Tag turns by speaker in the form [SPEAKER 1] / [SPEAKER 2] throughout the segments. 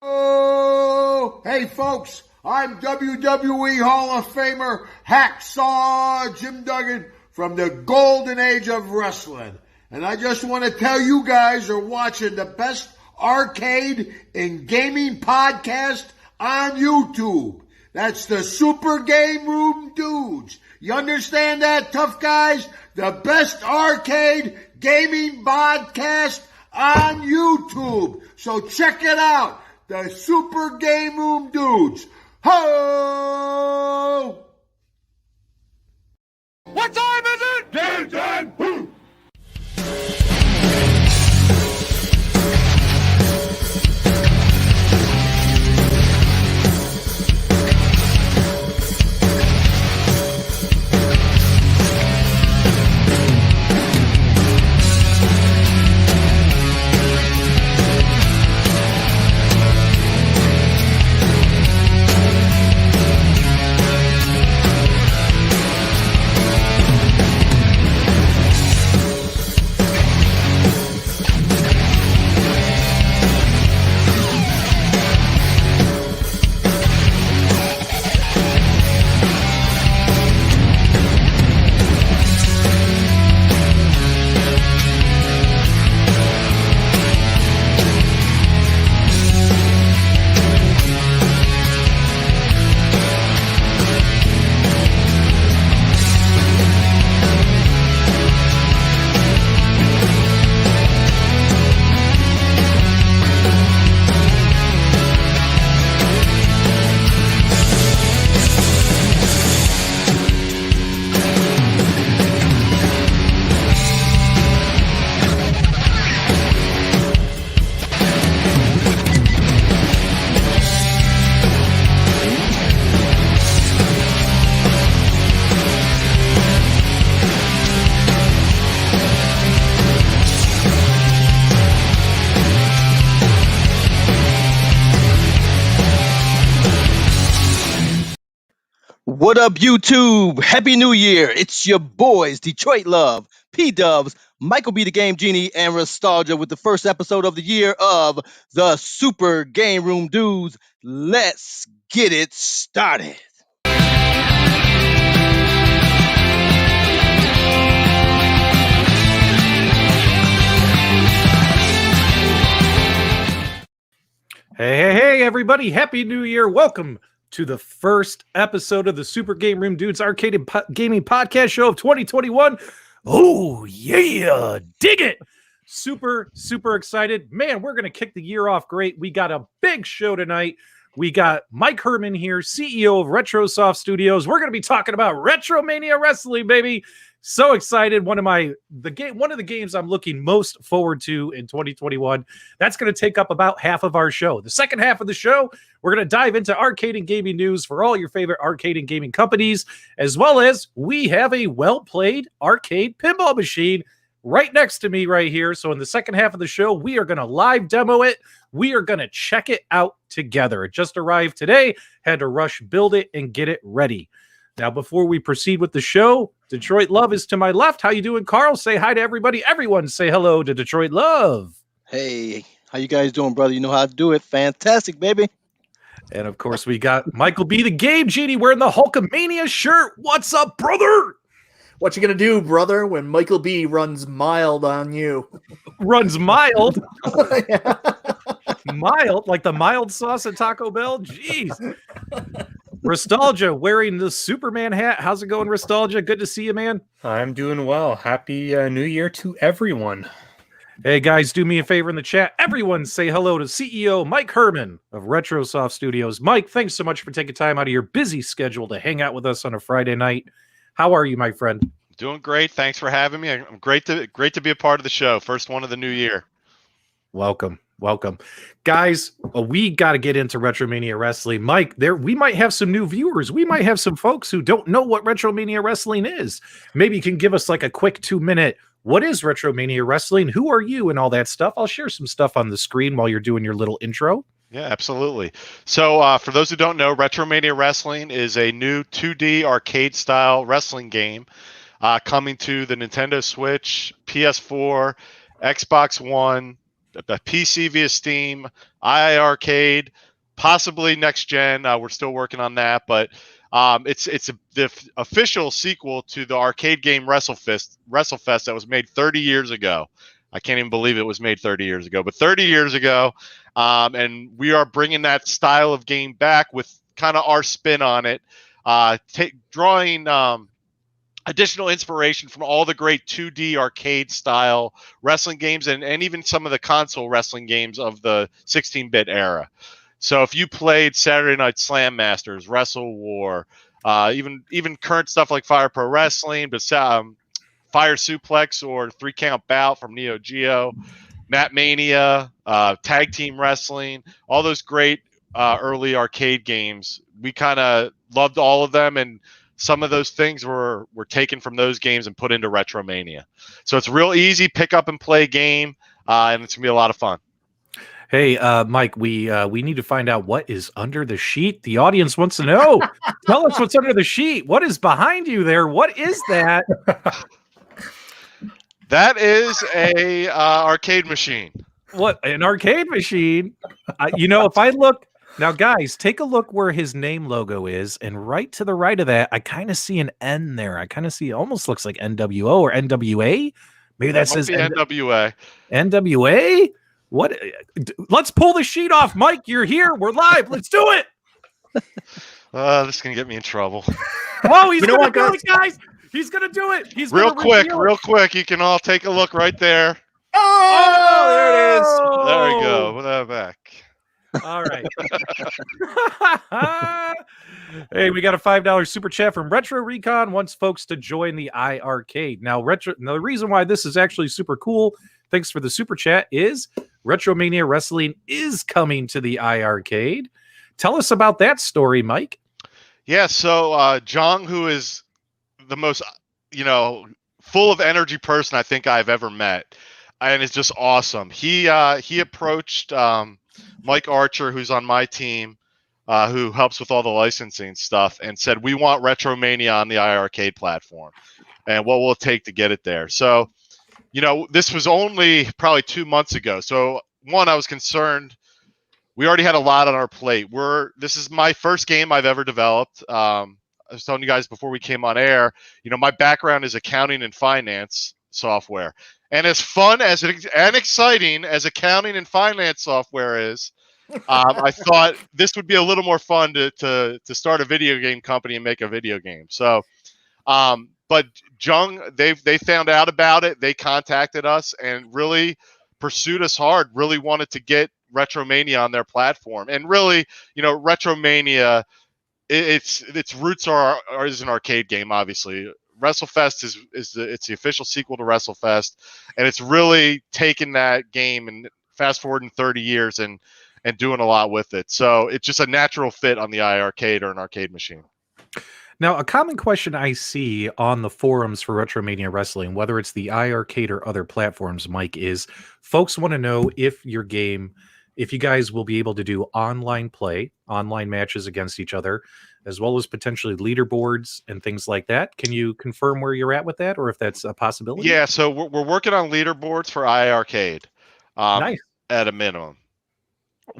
[SPEAKER 1] Oh, hey folks, I'm WWE Hall of Famer Hacksaw Jim Duggan from the golden age of wrestling. And I just want to tell you guys are watching the best arcade and gaming podcast on YouTube. That's the Super GameRoom Dudes. You understand that, tough guys? The best arcade gaming podcast on YouTube. So check it out. The Super GameRoom Dudes. Ho!
[SPEAKER 2] What time is it?
[SPEAKER 1] Game time! Woo!
[SPEAKER 3] What up, YouTube? Happy New Year. It's your boys, Detroit Love, PDubs, Michael B. the Game Genie, and Nostalgia with the first episode of the year of the Super GameRoom Dudes. Let's get it started.
[SPEAKER 2] Hey, everybody. Happy New Year. Welcome to the first episode of the Super GameRoom Dudes Arcade and Gaming Podcast Show of 2021. Oh, yeah. Dig it. Super excited. Man, we're going to kick the year off great. We got a big show tonight. We got Mike Hermann here, CEO of RetroSoft Studios. We're going to be talking about RetroMania Wrestling, baby. So excited. One of the games I'm looking most forward to in 2021. That's going to take up about half of our show. The second half of the show, we're going to dive into arcade and gaming news for all your favorite arcade and gaming companies, as well as we have a well-played arcade pinball machine right next to me right here. So in the second half of the show, we are going to live demo it. We are going to check it out together. It just arrived today. Had to rush build it and get it ready. Now, before we proceed with the show, Detroit Love is to my left. How you doing, Carl? Say hi to everybody. Everyone say hello to Detroit Love.
[SPEAKER 3] Hey, how you guys doing, brother? You know how to do it. Fantastic, baby.
[SPEAKER 2] And, of course, we got Michael B. the Game Genie wearing the Hulkamania shirt. What's up, brother?
[SPEAKER 4] What you gonna do, brother, when Michael B runs mild on you?
[SPEAKER 2] Runs mild? Mild? Like the mild sauce at Taco Bell? Jeez. Nostalgia wearing the Superman hat. How's it going, Nostalgia? Good to see you, man.
[SPEAKER 5] I'm doing well. Happy New Year to everyone.
[SPEAKER 2] Hey, guys, do me a favor in the chat. Everyone say hello to CEO Mike Hermann of RetroSoft Studios. Mike, thanks so much for taking time out of your busy schedule to hang out with us on a Friday night. How are you, my friend?
[SPEAKER 6] Doing great. Thanks for having me. I'm great to be a part of the show. First one of the new year.
[SPEAKER 2] Welcome. Guys, we got to get into RetroMania Wrestling. Mike, we might have some new viewers. We might have some folks who don't know what RetroMania Wrestling is. Maybe you can give us like a quick 2-minute, what is RetroMania Wrestling? Who are you? And all that stuff. I'll share some stuff on the screen while you're doing your little intro.
[SPEAKER 6] Yeah, absolutely. So for those who don't know, RetroMania Wrestling is a new 2D arcade-style wrestling game coming to the Nintendo Switch, PS4, Xbox One, PC via Steam, iiRcade, possibly next gen. We're still working on that, but it's the official sequel to the arcade game WrestleFest that was made 30 years ago. I can't even believe it was made 30 years ago, but 30 years ago, and we are bringing that style of game back with kind of our spin on it, drawing additional inspiration from all the great 2D arcade style wrestling games and even some of the console wrestling games of the 16-bit era. So if you played Saturday Night Slam Masters, Wrestle War, even current stuff like Fire Pro Wrestling, but Fire Suplex or 3 Count Bout from Neo Geo, Mat Mania, Tag Team Wrestling, all those great early arcade games, we kind of loved all of them, and some of those things were taken from those games and put into RetroMania. So it's a real easy pick up and play game, and it's gonna be a lot of fun.
[SPEAKER 2] Hey, Mike, we need to find out what is under the sheet. The audience wants to know. Tell us what's under the sheet. What is behind you there? What is that?
[SPEAKER 6] That is a arcade machine.
[SPEAKER 2] What, an arcade machine? If I look now, guys, take a look where his name logo is, and right to the right of that, I kind of see an N there. I kind of see, it almost looks like NWO or NWA. Maybe that says
[SPEAKER 6] NWA.
[SPEAKER 2] NWA. What? Let's pull the sheet off, Mike. You're here. We're live. Let's do it.
[SPEAKER 6] This is gonna get me in trouble.
[SPEAKER 2] Oh, he's gonna do it, guys. He's gonna do it. He's
[SPEAKER 6] real quick. You can all take a look right there.
[SPEAKER 4] Oh, there it is.
[SPEAKER 6] There we go. Put that back.
[SPEAKER 2] All right. Hey, we got a $5 super chat from Retro Recon. Wants folks to join the iiRcade. Now, the reason why this is actually super cool, thanks for the super chat, is RetroMania Wrestling is coming to the iiRcade. Tell us about that story, Mike.
[SPEAKER 6] Yeah, so Jong, who is the most, full of energy person I think I've ever met, and it's just awesome. He approached Mike Archer, who's on my team, who helps with all the licensing stuff, and said, we want RetroMania on the iiRcade platform, and what will it take to get it there? So, this was only probably 2 months ago. So, one, I was concerned. We already had a lot on our plate. This is my first game I've ever developed. I was telling you guys before we came on air, my background is accounting and finance software. And as fun and exciting as accounting and finance software is, I thought this would be a little more fun to start a video game company and make a video game. So, but Jung, they found out about it. They contacted us and really pursued us hard. Really wanted to get RetroMania on their platform. And really, RetroMania, its roots is an arcade game, obviously. WrestleFest is the official sequel to WrestleFest, and it's really taken that game and fast forwarding 30 years and doing a lot with it. So it's just a natural fit on the iiRcade or an arcade machine.
[SPEAKER 2] Now, a common question I see on the forums for RetroMania Wrestling, whether it's the iiRcade or other platforms, Mike, is folks want to know if your game, if you guys will be able to do online play, online matches against each other, as well as potentially leaderboards and things like that. Can you confirm where you're at with that, or if that's a possibility?
[SPEAKER 6] Yeah, so we're working on leaderboards for iiRcade,
[SPEAKER 2] nice.
[SPEAKER 6] At a minimum.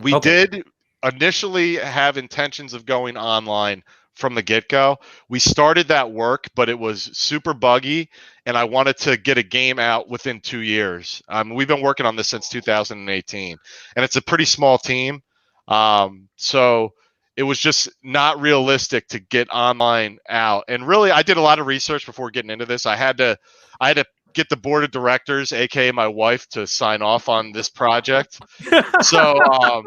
[SPEAKER 6] We did initially have intentions of going online from the get-go. We started that work, but it was super buggy, and I wanted to get a game out within 2 years. We've been working on this since 2018, and it's a pretty small team. So it was just not realistic to get online out. And really, I did a lot of research before getting into this. I had to get the board of directors, aka my wife, to sign off on this project. So, I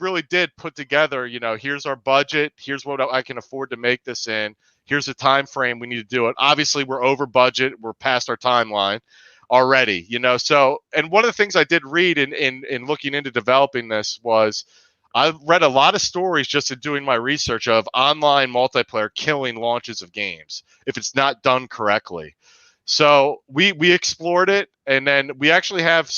[SPEAKER 6] really did put together, here's our budget, here's what I can afford to make this in, here's the time frame we need to do it. Obviously, we're over budget, we're past our timeline already, So, and one of the things I did read in looking into developing this was I read a lot of stories just in doing my research of online multiplayer killing launches of games if it's not done correctly. So we explored it, and then we actually have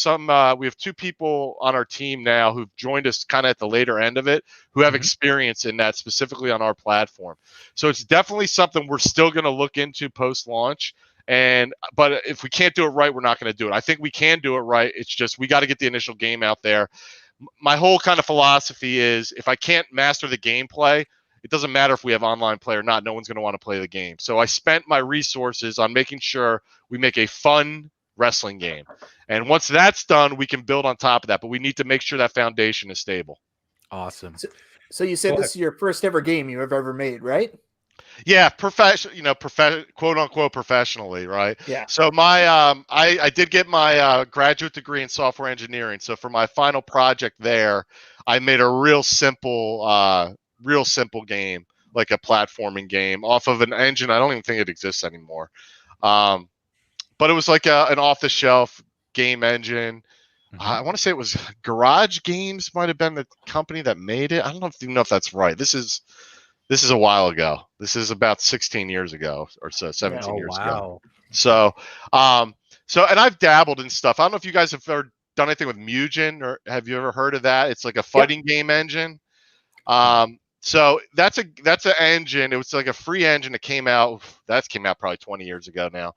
[SPEAKER 6] we have 2 people on our team now who've joined us kind of at the later end of it, who have experience in that specifically on our platform. So it's definitely something we're still going to look into post-launch But if we can't do it right, we're not going to do it. I think we can do it right. It's just we got to get the initial game out there. My whole kind of philosophy is if I can't master the gameplay, it doesn't matter if we have online play or not. No one's going to want to play the game. So I spent my resources on making sure we make a fun wrestling game. And once that's done, we can build on top of that. But we need to make sure that foundation is stable.
[SPEAKER 2] Awesome.
[SPEAKER 4] So you said this is your first ever game you have ever made, right?
[SPEAKER 6] Yeah, quote unquote professionally, right?
[SPEAKER 4] Yeah.
[SPEAKER 6] So my I did get my graduate degree in software engineering. So for my final project there, I made a real simple game, like a platforming game off of an engine. I don't even think it exists anymore. But it was like an off-the-shelf game engine. I want to say it was Garage Games might have been the company that made it. I don't even know if that's right. This is a while ago. This is about 16 years ago or so, 17 years ago. So, and I've dabbled in stuff. I don't know if you guys have ever done anything with Mugen, or have you ever heard of that? It's like a fighting game engine. So that's an engine. It was like a free engine that came out. That came out probably 20 years ago now.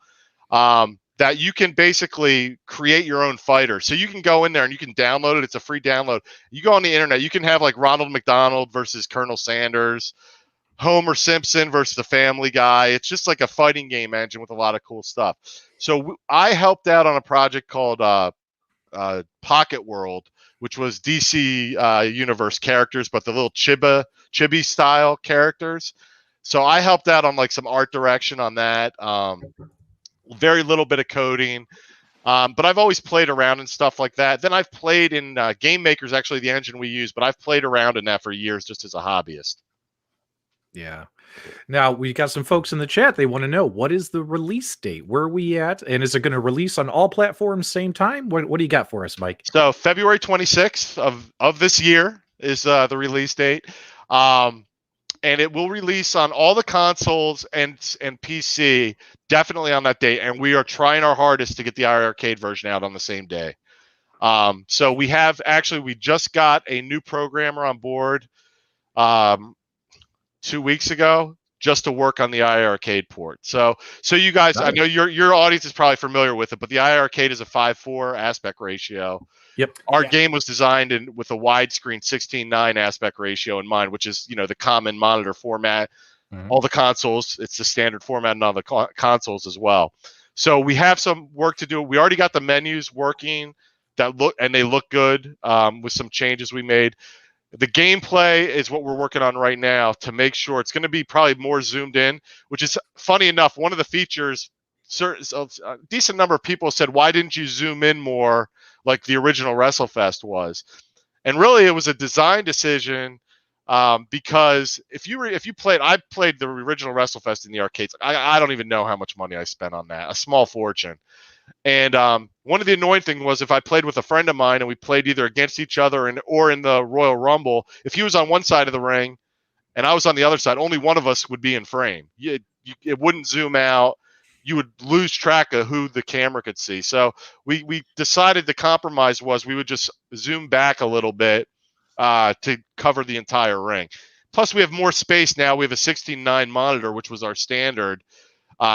[SPEAKER 6] That you can basically create your own fighter. So you can go in there and you can download it. It's a free download. You go on the internet, you can have like Ronald McDonald versus Colonel Sanders, Homer Simpson versus the Family Guy. It's just like a fighting game engine with a lot of cool stuff. So I helped out on a project called Pocket World, which was DC Universe characters, but the little chibi style characters. So I helped out on like some art direction on that. Very little bit of coding, but I've always played around and stuff like that. Then I've played in Game Maker's actually the engine we use, but I've played around in that for years just as a hobbyist.
[SPEAKER 2] Yeah. Now we got some folks in the chat. They want to know, what is the release date? Where are we at? And is it going to release on all platforms same time? What do you got for us, Mike?
[SPEAKER 6] So February 26th of this year is the release date. And it will release on all the consoles and PC definitely on that date. And we are trying our hardest to get the iiRcade version out on the same day. So we just got a new programmer on board 2 weeks ago just to work on the iiRcade port. So you guys, nice. I know your audience is probably familiar with it, but the iiRcade is a 5:4 aspect ratio.
[SPEAKER 2] Yep.
[SPEAKER 6] Our game was designed with a widescreen 16:9 aspect ratio in mind, which is the common monitor format. All the consoles, it's the standard format, and all the consoles as well. So we have some work to do. We already got the menus working they look good with some changes we made. The gameplay is what we're working on right now to make sure it's going to be probably more zoomed in, which is funny enough. One of the features, a decent number of people said, why didn't you zoom in more like the original WrestleFest was? And really it was a design decision because I played the original WrestleFest in the arcades. I don't even know how much money I spent on that, a small fortune. And one of the annoying things was if I played with a friend of mine and we played either against each other or in the Royal Rumble, if he was on one side of the ring and I was on the other side, only one of us would be in frame. It wouldn't zoom out. You would lose track of who the camera could see. So we decided the compromise was we would just zoom back a little bit to cover the entire ring. Plus, we have more space now. We have a 16:9 monitor, which was our standard.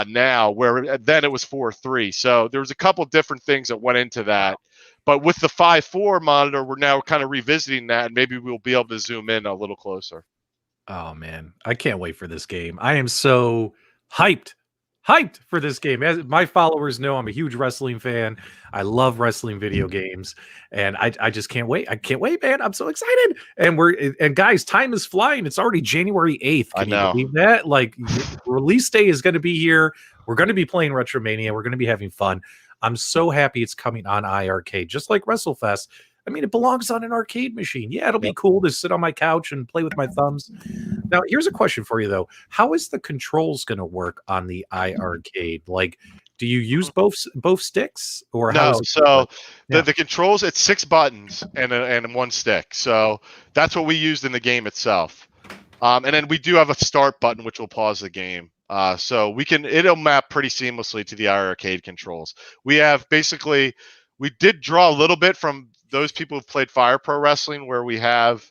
[SPEAKER 6] Now, where then it was 4:3. So there was a couple different things that went into that. But with the 5:4 monitor, we're now kind of revisiting that, and maybe we'll be able to zoom in a little closer.
[SPEAKER 2] Oh, man. I can't wait for this game. I am so hyped for this game. As my followers know, I'm a huge wrestling fan. I love wrestling video games, and I just can't wait. I can't wait, man. I'm so excited. And guys, time is flying. It's already January 8th. Can you believe that? Like, release day is going to be here. We're going to be playing RetroMania. We're going to be having fun. I'm so happy it's coming on iiRcade, just like WrestleFest. I mean, it belongs on an arcade machine. Yeah, it'll be cool to sit on my couch and play with my thumbs. Now, here's a question for you, though. How is the controls going to work on the iiRcade? Like, do you use both sticks? Or
[SPEAKER 6] no, so the controls, it's 6 buttons and 1 stick. So that's what we used in the game itself. And then we do have a start button, which will pause the game. So it'll map pretty seamlessly to the iiRcade controls. We did draw a little bit from those people who've played Fire Pro Wrestling, where we have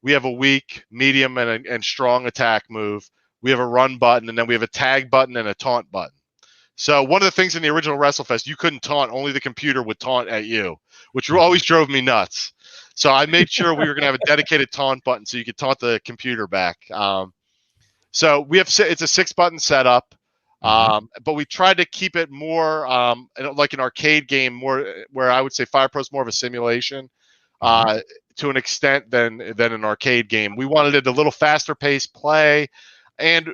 [SPEAKER 6] a weak, medium, and strong attack move. We have a run button, and then we have a tag button and a taunt button. So one of the things in the original WrestleFest, you couldn't taunt; only the computer would taunt at you, which always drove me nuts. So I made sure we were going to have a dedicated taunt button so you could taunt the computer back. So we have it's a 6-button setup, but we tried to keep it more like an arcade game, more where I would say Fire Pro is more of a simulation to an extent than an arcade game. We wanted it a little faster paced play, and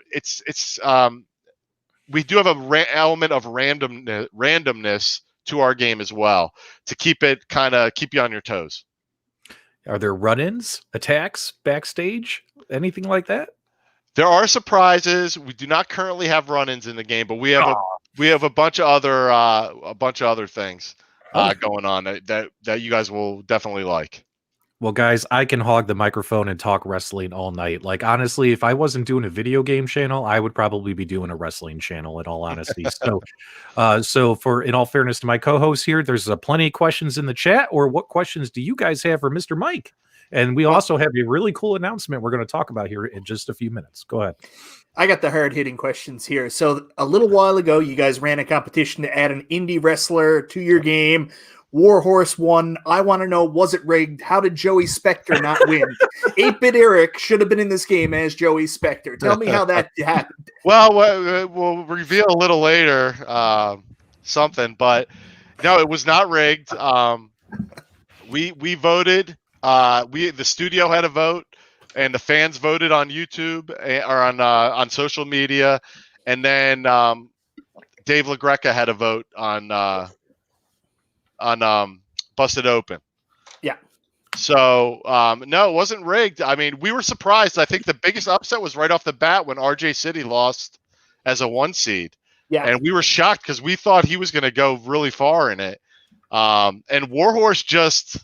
[SPEAKER 6] we do have a element of randomness to our game as well to keep you on your toes.
[SPEAKER 2] Are there run-ins, attacks, backstage, anything like that?
[SPEAKER 6] There are surprises. We do not currently have run-ins in the game, but we have a bunch of other things going on that you guys will definitely like.
[SPEAKER 2] Well, guys, I can hog the microphone and talk wrestling all night. Like, honestly, if I wasn't doing a video game channel, I would probably be doing a wrestling channel, in all honesty. So in all fairness to my co-host here, there's plenty of questions in the chat. Or what questions do you guys have for Mr. Mike? And we also have a really cool announcement we're going to talk about here in just a few minutes. Go ahead.
[SPEAKER 4] I got the hard-hitting questions here. So a little while ago, you guys ran a competition to add an indie wrestler to your game. Warhorse won. I want to know, was it rigged? How did Joey Spector not win? 8-Bit Eric should have been in this game as Joey Spector. Tell me how that happened.
[SPEAKER 6] Well, we'll reveal a little later something, but no, it was not rigged. We voted. The studio had a vote, and the fans voted on YouTube or on social media, and then Dave LaGreca had a vote on Busted Open.
[SPEAKER 4] Yeah.
[SPEAKER 6] So no, it wasn't rigged. I mean, we were surprised. I think the biggest upset was right off the bat when RJ City lost as a 1 seed.
[SPEAKER 4] Yeah.
[SPEAKER 6] And we were shocked because we thought he was going to go really far in it. And Warhorse just,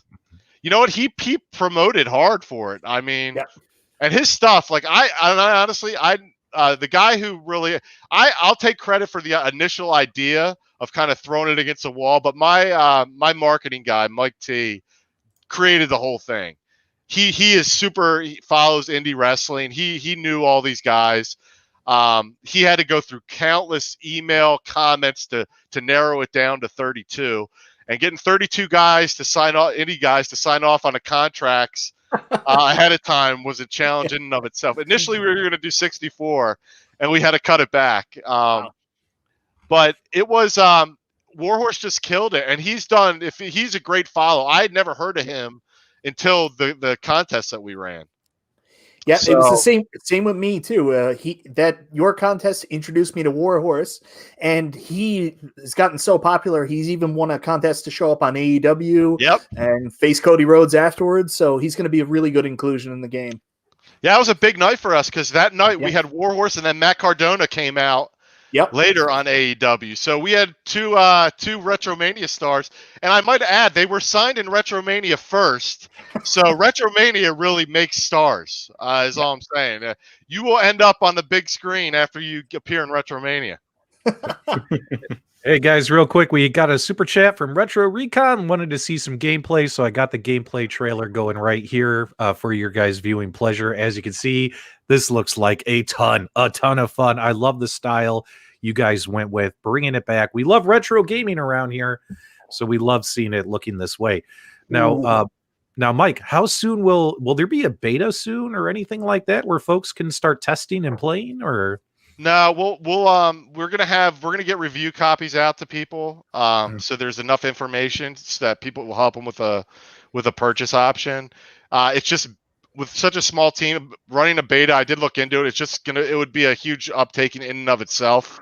[SPEAKER 6] you know what, he promoted hard for it. I mean, and his stuff, like I honestly, the guy who really, I'll take credit for the initial idea of kind of throwing it against the wall, but my marketing guy, Mike T, created the whole thing. He follows indie wrestling. He knew all these guys. He had to go through countless email comments to narrow it down to 32, and getting 32 guys to sign off, indie guys to sign off on the contracts ahead of time was a challenge in and of itself. Initially, we were going to do 64, and we had to cut it back. But it was Warhorse just killed it, and he's a great follow. I had never heard of him until the contest that we ran.
[SPEAKER 4] Yeah, so, it was the same with me too. Your contest introduced me to Warhorse, and he has gotten so popular. He's even won a contest to show up on AEW.
[SPEAKER 6] Yep.
[SPEAKER 4] And face Cody Rhodes afterwards. So he's going to be a really good inclusion in the game.
[SPEAKER 6] Yeah, it was a big night for us because that night we had Warhorse, and then Matt Cardona came out. Later on AEW. So we had two RetroMania stars. And I might add, they were signed in RetroMania first. So RetroMania really makes stars, is all I'm saying. You will end up on the big screen after you appear in RetroMania.
[SPEAKER 2] Hey guys, real quick, we got a super chat from Retro Recon. Wanted to see some gameplay, so I got the gameplay trailer going right here for your guys' viewing pleasure. As you can see, this looks like a ton of fun. I love the style you guys went with, bringing it back. We love retro gaming around here, so we love seeing it looking this way. Now, Mike, how soon will there be a beta soon or anything like that where folks can start testing and playing? Or
[SPEAKER 6] no, we're gonna get review copies out to people, so there's enough information so that people will help them with a purchase option. It's just with such a small team running a beta, I did look into it. It would be a huge uptake in and of itself,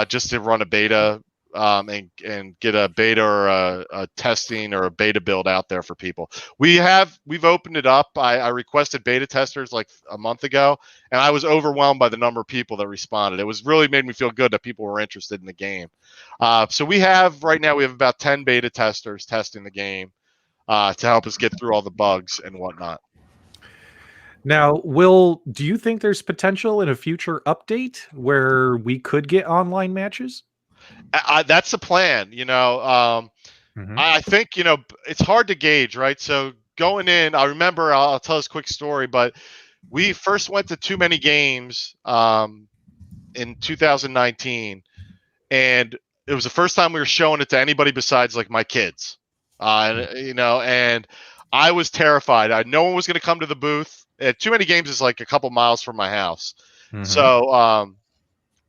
[SPEAKER 6] just to run a beta and get a beta or a testing or a beta build out there for people. We've opened it up. I requested beta testers like a month ago, and I was overwhelmed by the number of people that responded. It was really made me feel good that people were interested in the game. So right now we have about 10 beta testers testing the game to help us get through all the bugs and whatnot.
[SPEAKER 2] Now, do you think there's potential in a future update where we could get online matches?
[SPEAKER 6] That's the plan. I think, it's hard to gauge, right? So going in, I remember, I'll tell this quick story, but we first went to Too Many Games in 2019, and it was the first time we were showing it to anybody besides like my kids. And I was terrified. No one was going to come to the booth. Too Many Games is like a couple miles from my house. So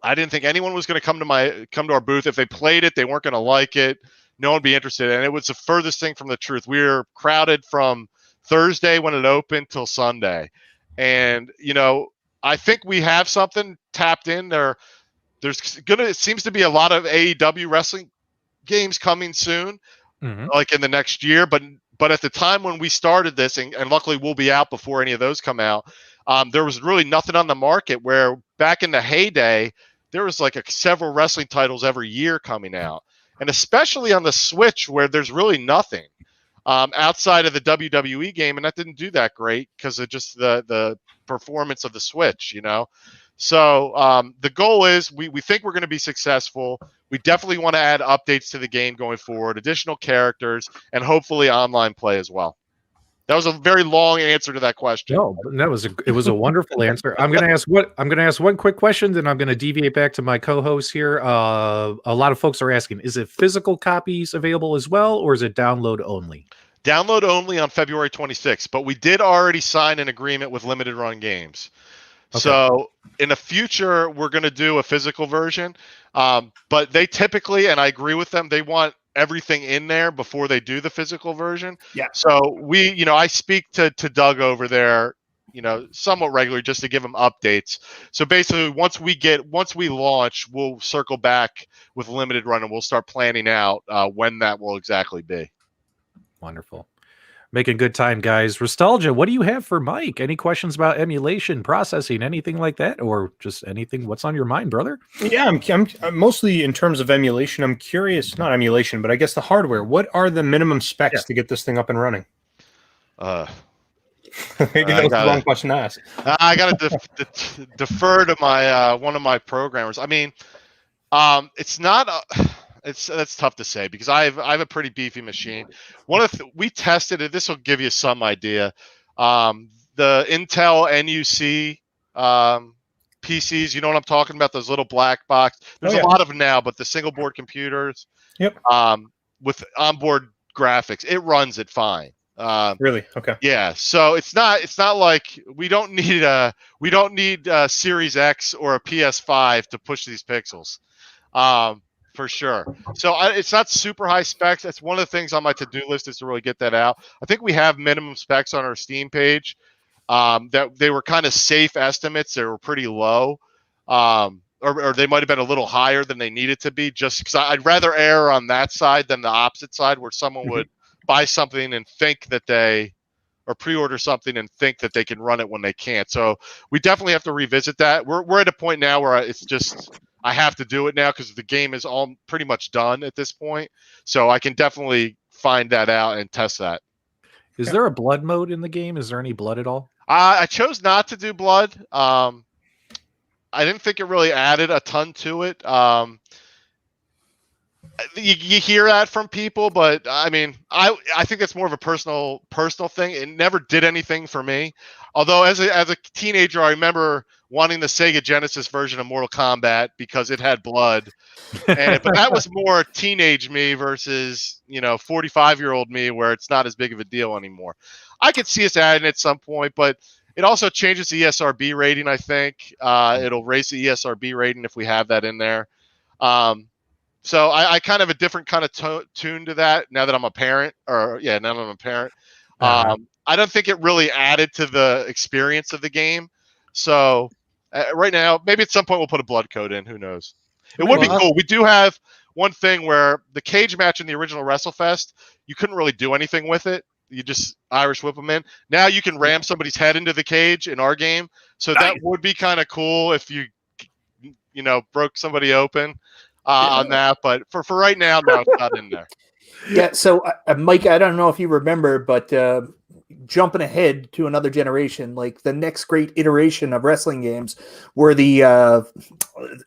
[SPEAKER 6] I didn't think anyone was going to come to our booth. If they played it, they weren't going to like it. No one would be interested. And it was the furthest thing from the truth. We were crowded from Thursday when it opened till Sunday. And, I think we have something tapped in there. It seems to be a lot of AEW wrestling games coming soon, like in the next year. But at the time when we started this, and luckily we'll be out before any of those come out, there was really nothing on the market, where back in the heyday, there was like several wrestling titles every year coming out. And especially on the Switch, where there's really nothing outside of the WWE game. And that didn't do that great because of just the performance of the Switch, So the goal is we think we're going to be successful. We definitely want to add updates to the game going forward, additional characters, and hopefully online play as well. That was a very long answer to that question.
[SPEAKER 2] No, it was a wonderful answer. I'm going to ask one quick question, then I'm going to deviate back to my co-host here. A lot of folks are asking, is it physical copies available as well, or is it download only?
[SPEAKER 6] Download only on February 26th, but we did already sign an agreement with Limited Run Games. Okay. So in the future, we're going to do a physical version, but they typically, and I agree with them, they want everything in there before they do the physical version.
[SPEAKER 4] Yeah.
[SPEAKER 6] So I speak to Doug over there, somewhat regularly just to give him updates. So basically, once we launch, we'll circle back with Limited Run and we'll start planning out when that will exactly be.
[SPEAKER 2] Wonderful. Making good time, guys. Nostalgia, what do you have for Mike? Any questions about emulation, processing, anything like that, or just anything? What's on your mind, brother?
[SPEAKER 5] Yeah, I'm mostly in terms of emulation. I'm curious, not emulation, but I guess the hardware. What are the minimum specs to get this thing up and running? Maybe that was the wrong question to ask.
[SPEAKER 6] I got to defer to my one of my programmers. I mean, it's not. That's tough to say because I have a pretty beefy machine. We tested it. This will give you some idea. The Intel NUC PCs. You know what I'm talking about? Those little black box. There's a lot of them now, but the single board computers.
[SPEAKER 5] Yep.
[SPEAKER 6] With onboard graphics, it runs it fine.
[SPEAKER 5] Really? Okay.
[SPEAKER 6] Yeah. So it's not like we don't need a Series X or a PS5 to push these pixels. For sure. So it's not super high specs. That's one of the things on my to-do list is to really get that out. I think we have minimum specs on our Steam page. That they were kind of safe estimates. They were pretty low, or they might have been a little higher than they needed to be. Just because I'd rather err on that side than the opposite side, where someone would buy something and think that or pre-order something and think that they can run it when they can't. So we definitely have to revisit that. We're at a point now where it's just. I have to do it now because the game is all pretty much done at this point. So I can definitely find that out and test that.
[SPEAKER 2] Is there a blood mode in the game? Is there any blood at all?
[SPEAKER 6] I chose not to do blood. I didn't think it really added a ton to it. You hear that from people, but I mean, I think that's more of a personal thing. It never did anything for me. Although as a teenager, I remember wanting the Sega Genesis version of Mortal Kombat because it had blood. But that was more teenage me versus, 45-year-old me, where it's not as big of a deal anymore. I could see us adding it at some point, but it also changes the ESRB rating, I think. It'll raise the ESRB rating if we have that in there. So I kind of have a different kind of tune to that now that I'm a parent. Now that I'm a parent. I don't think it really added to the experience of the game. So right now, maybe at some point we'll put a blood code in. Who knows? It would be cool. We do have one thing where the cage match in the original WrestleFest, you couldn't really do anything with it. You just Irish whip them in. Now you can ram somebody's head into the cage in our game. So that would be kind of cool if you broke somebody open on that. But for right now, no, it's not in there.
[SPEAKER 4] Yeah. So Mike, I don't know if you remember, but jumping ahead to another generation, like the next great iteration of wrestling games were the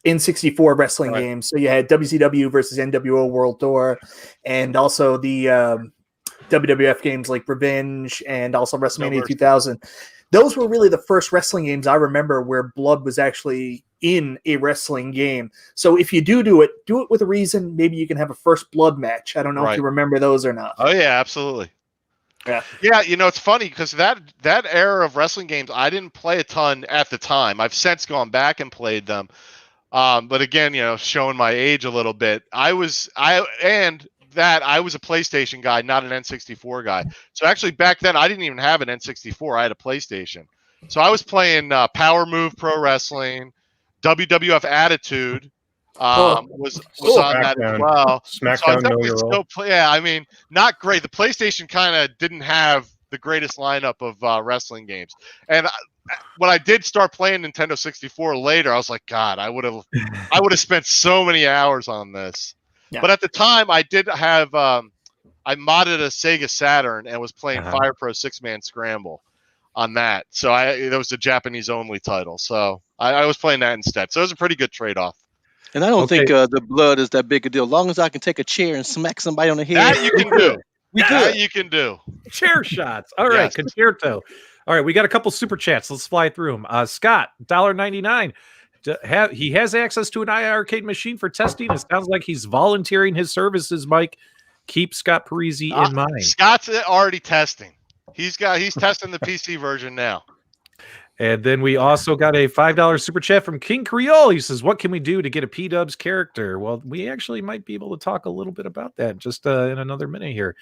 [SPEAKER 4] N64 wrestling games. So you had WCW versus NWO World Tour, and also the WWF games like Revenge and also WrestleMania 2000. Those were really the first wrestling games I remember where blood was actually in a wrestling game. So if you do it with a reason. Maybe you can have a first blood match. I don't know if you remember those or not.
[SPEAKER 6] Oh yeah, absolutely.
[SPEAKER 4] Yeah.
[SPEAKER 6] It's funny because that era of wrestling games, I didn't play a ton at the time. I've since gone back and played them. But again, showing my age a little bit, I was a PlayStation guy, not an N64 guy. So actually back then I didn't even have an N64. I had a PlayStation. So I was playing Power Move Pro Wrestling, WWF Attitude, was on that as well.
[SPEAKER 5] SmackDown,
[SPEAKER 6] so not great. The PlayStation kind of didn't have the greatest lineup of wrestling games. And when I did start playing Nintendo 64 later, I was like, God, I would have spent so many hours on this. Yeah. But at the time, I did have I modded a Sega Saturn and was playing Fire Pro 6-Man Scramble on that. So that was a Japanese only title. So I was playing that instead. So it was a pretty good trade-off.
[SPEAKER 3] And I don't think the blood is that big a deal. As long as I can take a chair and smack somebody on the head.
[SPEAKER 6] That you can do. That you can do.
[SPEAKER 2] Chair shots. All right, yes. Concerto. All right, we got a couple super chats. Let's fly through them. Scott, $1.99. He has access to an iiRcade machine for testing. It sounds like he's volunteering his services, Mike. Keep Scott Parisi in mind.
[SPEAKER 6] Scott's already testing. He's testing the PC version now.
[SPEAKER 2] And then we also got a $5 super chat from King Creole. He says, what can we do to get a PDubs character? Well, we actually might be able to talk a little bit about that just in another minute here.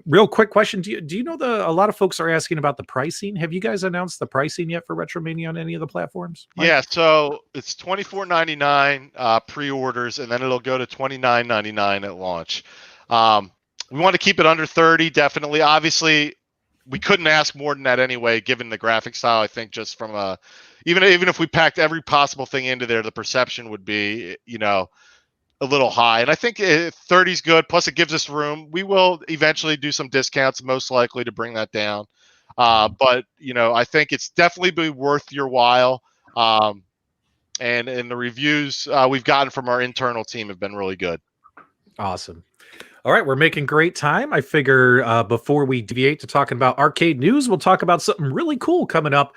[SPEAKER 2] Real quick question. Do you know a lot of folks are asking about the pricing. Have you guys announced the pricing yet for RetroMania on any of the platforms? Mike?
[SPEAKER 6] Yeah, so it's $24.99 pre-orders, and then it'll go to $29.99 at launch. We want to keep it under 30, definitely. Obviously, we couldn't ask more than that anyway, given the graphic style. I think just from even if we packed every possible thing into there, the perception would be, a little high. And I think 30 is good. Plus, it gives us room. We will eventually do some discounts, most likely, to bring that down. But I think it's definitely be worth your while. And the reviews we've gotten from our internal team have been really good.
[SPEAKER 2] Awesome. All right, we're making great time. I figure before we deviate to talking about arcade news, we'll talk about something really cool coming up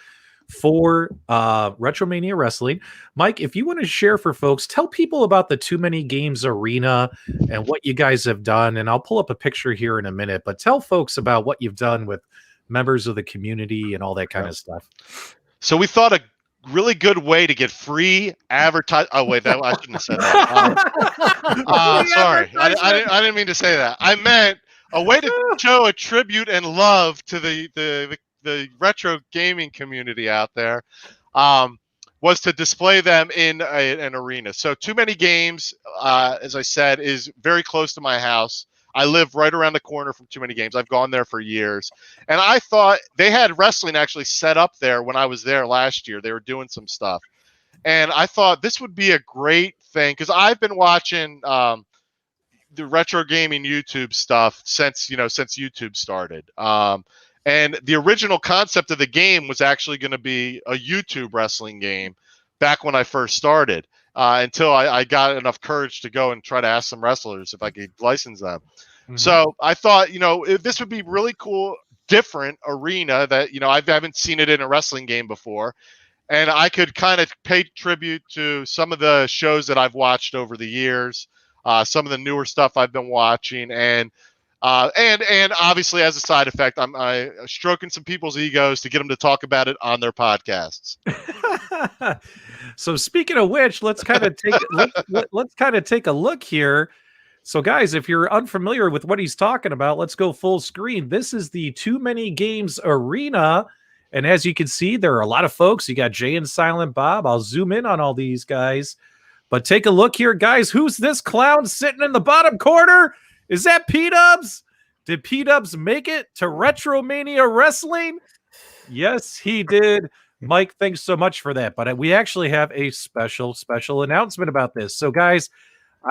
[SPEAKER 2] for RetroMania Wrestling. Mike, if you want to share for folks, tell people about the Too Many Games Arena and what you guys have done. And I'll pull up a picture here in a minute, but tell folks about what you've done with members of the community and all that kind of stuff.
[SPEAKER 6] So we thought a really good way to get free advertising. Oh wait, I shouldn't have said that. Sorry, I didn't mean to say that. I meant a way to show a tribute and love to the retro gaming community out there. Was to display them in an arena. So Too Many Games, as I said, is very close to my house. I live right around the corner from Too Many Games. I've gone there for years. And I thought they had wrestling actually set up there when I was there last year. They were doing some stuff. And I thought this would be a great thing because I've been watching the retro gaming YouTube stuff since YouTube started. And the original concept of the game was actually going to be a YouTube wrestling game back when I first started, until I got enough courage to go and try to ask some wrestlers if I could license them. Mm-hmm. So I thought, this would be really cool, different arena that, I haven't seen it in a wrestling game before. And I could kind of pay tribute to some of the shows that I've watched over the years, some of the newer stuff I've been watching, and obviously, as a side effect, I'm stroking some people's egos to get them to talk about it on their podcasts.
[SPEAKER 2] So, speaking of which, let's kind of take a look here. So, guys, if you're unfamiliar with what he's talking about, let's go full screen. This is the Too Many Games Arena, and as you can see, there are a lot of folks. You got Jay and Silent Bob. I'll zoom in on all these guys, but take a look here, guys. Who's this clown sitting in the bottom corner? Is that PDubs? Did PDubs make it to RetroMania Wrestling? Yes, he did. Mike, thanks so much for that. But we actually have a special announcement about this. So, guys,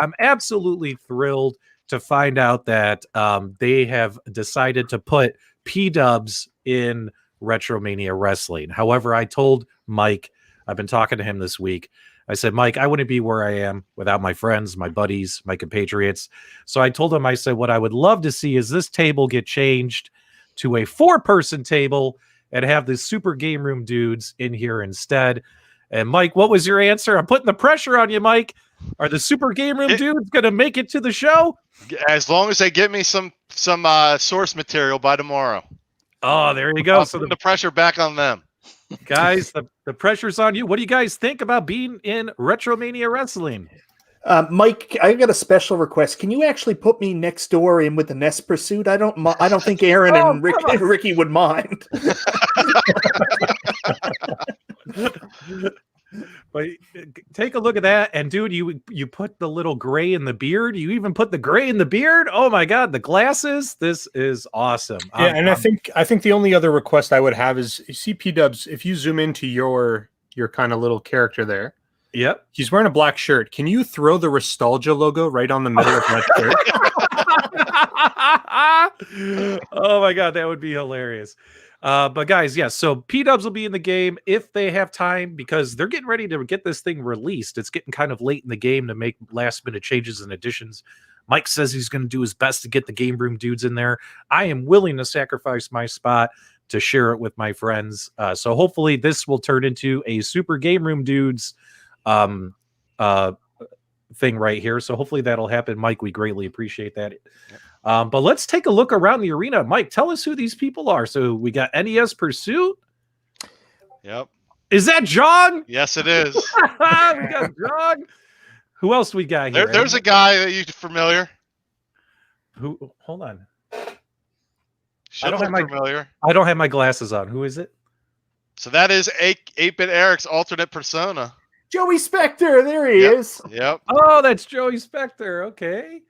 [SPEAKER 2] I'm absolutely thrilled to find out that they have decided to put PDubs in RetroMania Wrestling. However, I told Mike, I've been talking to him this week, I said, Mike, I wouldn't be where I am without my friends, my buddies, my compatriots. So I told him, I said, what I would love to see is this table get changed to a 4-person table and have the Super GameRoom Dudes in here instead. And Mike, what was your answer? I'm putting the pressure on you, Mike. Are the Super Game Room Dudes going to make it to the show?
[SPEAKER 6] As long as they get me some source material by tomorrow.
[SPEAKER 2] Oh, there you go.
[SPEAKER 6] So the pressure back on them.
[SPEAKER 2] Guys, the pressure's on you. What do you guys think about being in RetroMania Wrestling?
[SPEAKER 4] Mike, I got a special request. Can you actually put me next door in with the Nest Pursuit? I don't think Aaron and Ricky would mind.
[SPEAKER 2] But take a look at that, and dude, you put the little gray in the beard. You even put the gray in the beard. Oh my god, the glasses! This is awesome.
[SPEAKER 5] Yeah, I think the only other request I would have is, you see PDubs, if you zoom into your kind of little character there.
[SPEAKER 2] Yep,
[SPEAKER 5] he's wearing a black shirt. Can you throw the Nostalgia logo right on the middle of that
[SPEAKER 2] shirt? Oh my god, that would be hilarious. But guys, yes, so PDubs will be in the game if they have time, because they're getting ready to get this thing released. It's getting kind of late in the game to make last minute changes and additions. Mike says he's going to do his best to get the Game Room Dudes in there. I am willing to sacrifice my spot to share it with my friends. So hopefully this will turn into a Super Game Room Dudes thing right here. So hopefully that'll happen. Mike, we greatly appreciate that. But let's take a look around the arena. Mike, tell us who these people are. So we got NES Pursuit.
[SPEAKER 6] Yep.
[SPEAKER 2] Is that John?
[SPEAKER 6] Yes, it is.
[SPEAKER 2] We got John. Who else we got here?
[SPEAKER 6] There's a guy that you're familiar.
[SPEAKER 2] Who? Hold on.
[SPEAKER 6] I don't
[SPEAKER 2] have my glasses on. Who is it?
[SPEAKER 6] So that is 8-Bit Eric's alternate persona.
[SPEAKER 4] Joey Spector. There he is.
[SPEAKER 6] Yep.
[SPEAKER 2] Oh, that's Joey Spector. Okay.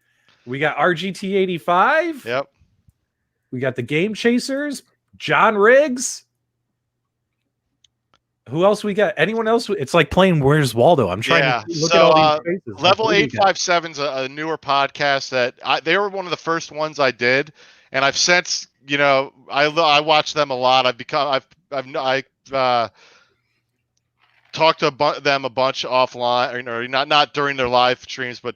[SPEAKER 2] We got RGT85.
[SPEAKER 6] Yep.
[SPEAKER 2] We got the Game Chasers. John Riggs. Who else we got? Anyone else? It's like playing Where's Waldo. I'm trying to look at all these faces.
[SPEAKER 6] Level 857's a newer podcast that they were one of the first ones I did, and I've since, I watch them a lot. I've talked to them a bunch offline, or not during their live streams, but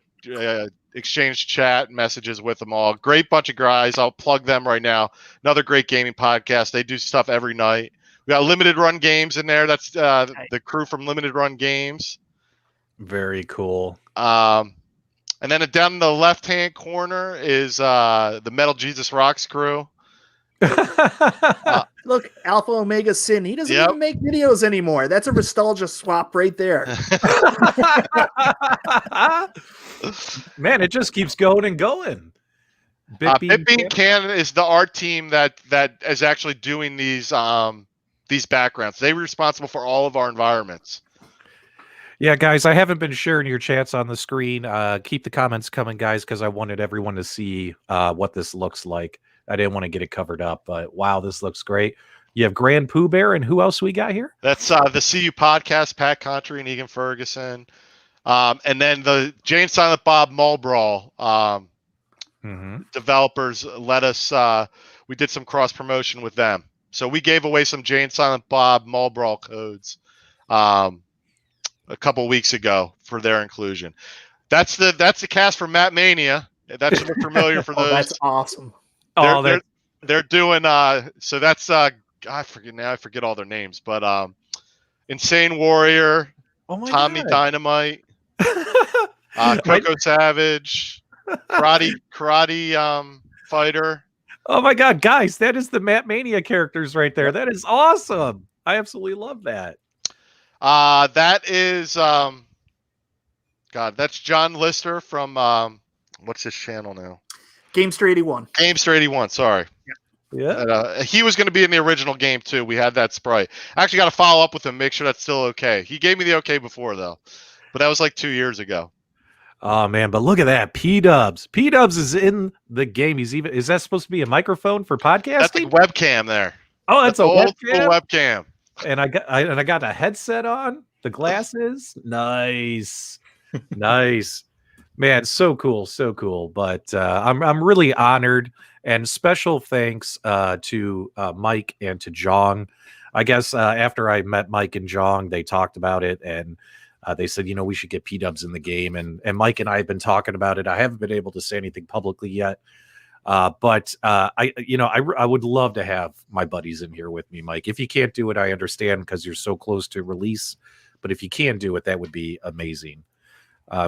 [SPEAKER 6] exchange chat messages with them all. Great bunch of guys. I'll plug them right now. Another great gaming podcast. They do stuff every night. We got Limited Run Games in there. That's the crew from Limited Run Games.
[SPEAKER 2] Very cool.
[SPEAKER 6] And then down in the left-hand corner is the Metal Jesus Rocks crew.
[SPEAKER 4] Look, Alpha Omega Sin. He doesn't even make videos anymore. That's a nostalgia swap right there.
[SPEAKER 2] Man, it just keeps going and going.
[SPEAKER 6] Bitbean Canada is the art team that is actually doing these backgrounds. They were responsible for all of our environments.
[SPEAKER 2] Yeah, guys, I haven't been sharing your chats on the screen. Keep the comments coming, guys, because I wanted everyone to see what this looks like. I didn't want to get it covered up, but wow, this looks great. You have Grand Pooh Bear, and who else we got here?
[SPEAKER 6] That's the CU podcast, Pat Contry and Egan Ferguson. And then the Jane Silent Bob Mall Brawl developers let us, we did some cross promotion with them. So we gave away some Jane Silent Bob Mall Brawl codes a couple weeks ago for their inclusion. That's the cast for Matt Mania. That should look familiar for those.
[SPEAKER 4] That's awesome.
[SPEAKER 6] They're doing so that's I forget all their names, but Insane Warrior, Tommy
[SPEAKER 2] God.
[SPEAKER 6] Dynamite, Coco Savage, Karate Fighter.
[SPEAKER 2] Oh my God, guys, that is the Matt Mania characters right there. That is awesome. I absolutely love that.
[SPEAKER 6] That is that's John Lister from what's his channel now?
[SPEAKER 4] Gamester 81.
[SPEAKER 6] Gamester 81, sorry.
[SPEAKER 2] Yeah.
[SPEAKER 6] He was going to be in the original game too. We had that sprite. I actually got to follow up with him, make sure that's still okay. He gave me the okay before though, but that was like 2 years ago.
[SPEAKER 2] Oh man, but look at that. P-Dubs. P-Dubs is in the game. Is that supposed to be a microphone for podcasting?
[SPEAKER 6] That's a webcam there.
[SPEAKER 2] Oh, that's a
[SPEAKER 6] old school webcam.
[SPEAKER 2] And I got a headset on, the glasses. Nice. Nice. Man, so cool, so cool. But I'm really honored, and special thanks to Mike and to Jong. I guess after I met Mike and Jong, they talked about it, and they said, we should get P-Dubs in the game. And Mike and I have been talking about it. I haven't been able to say anything publicly yet, but I would love to have my buddies in here with me, Mike. If you can't do it, I understand because you're so close to release. But if you can do it, that would be amazing.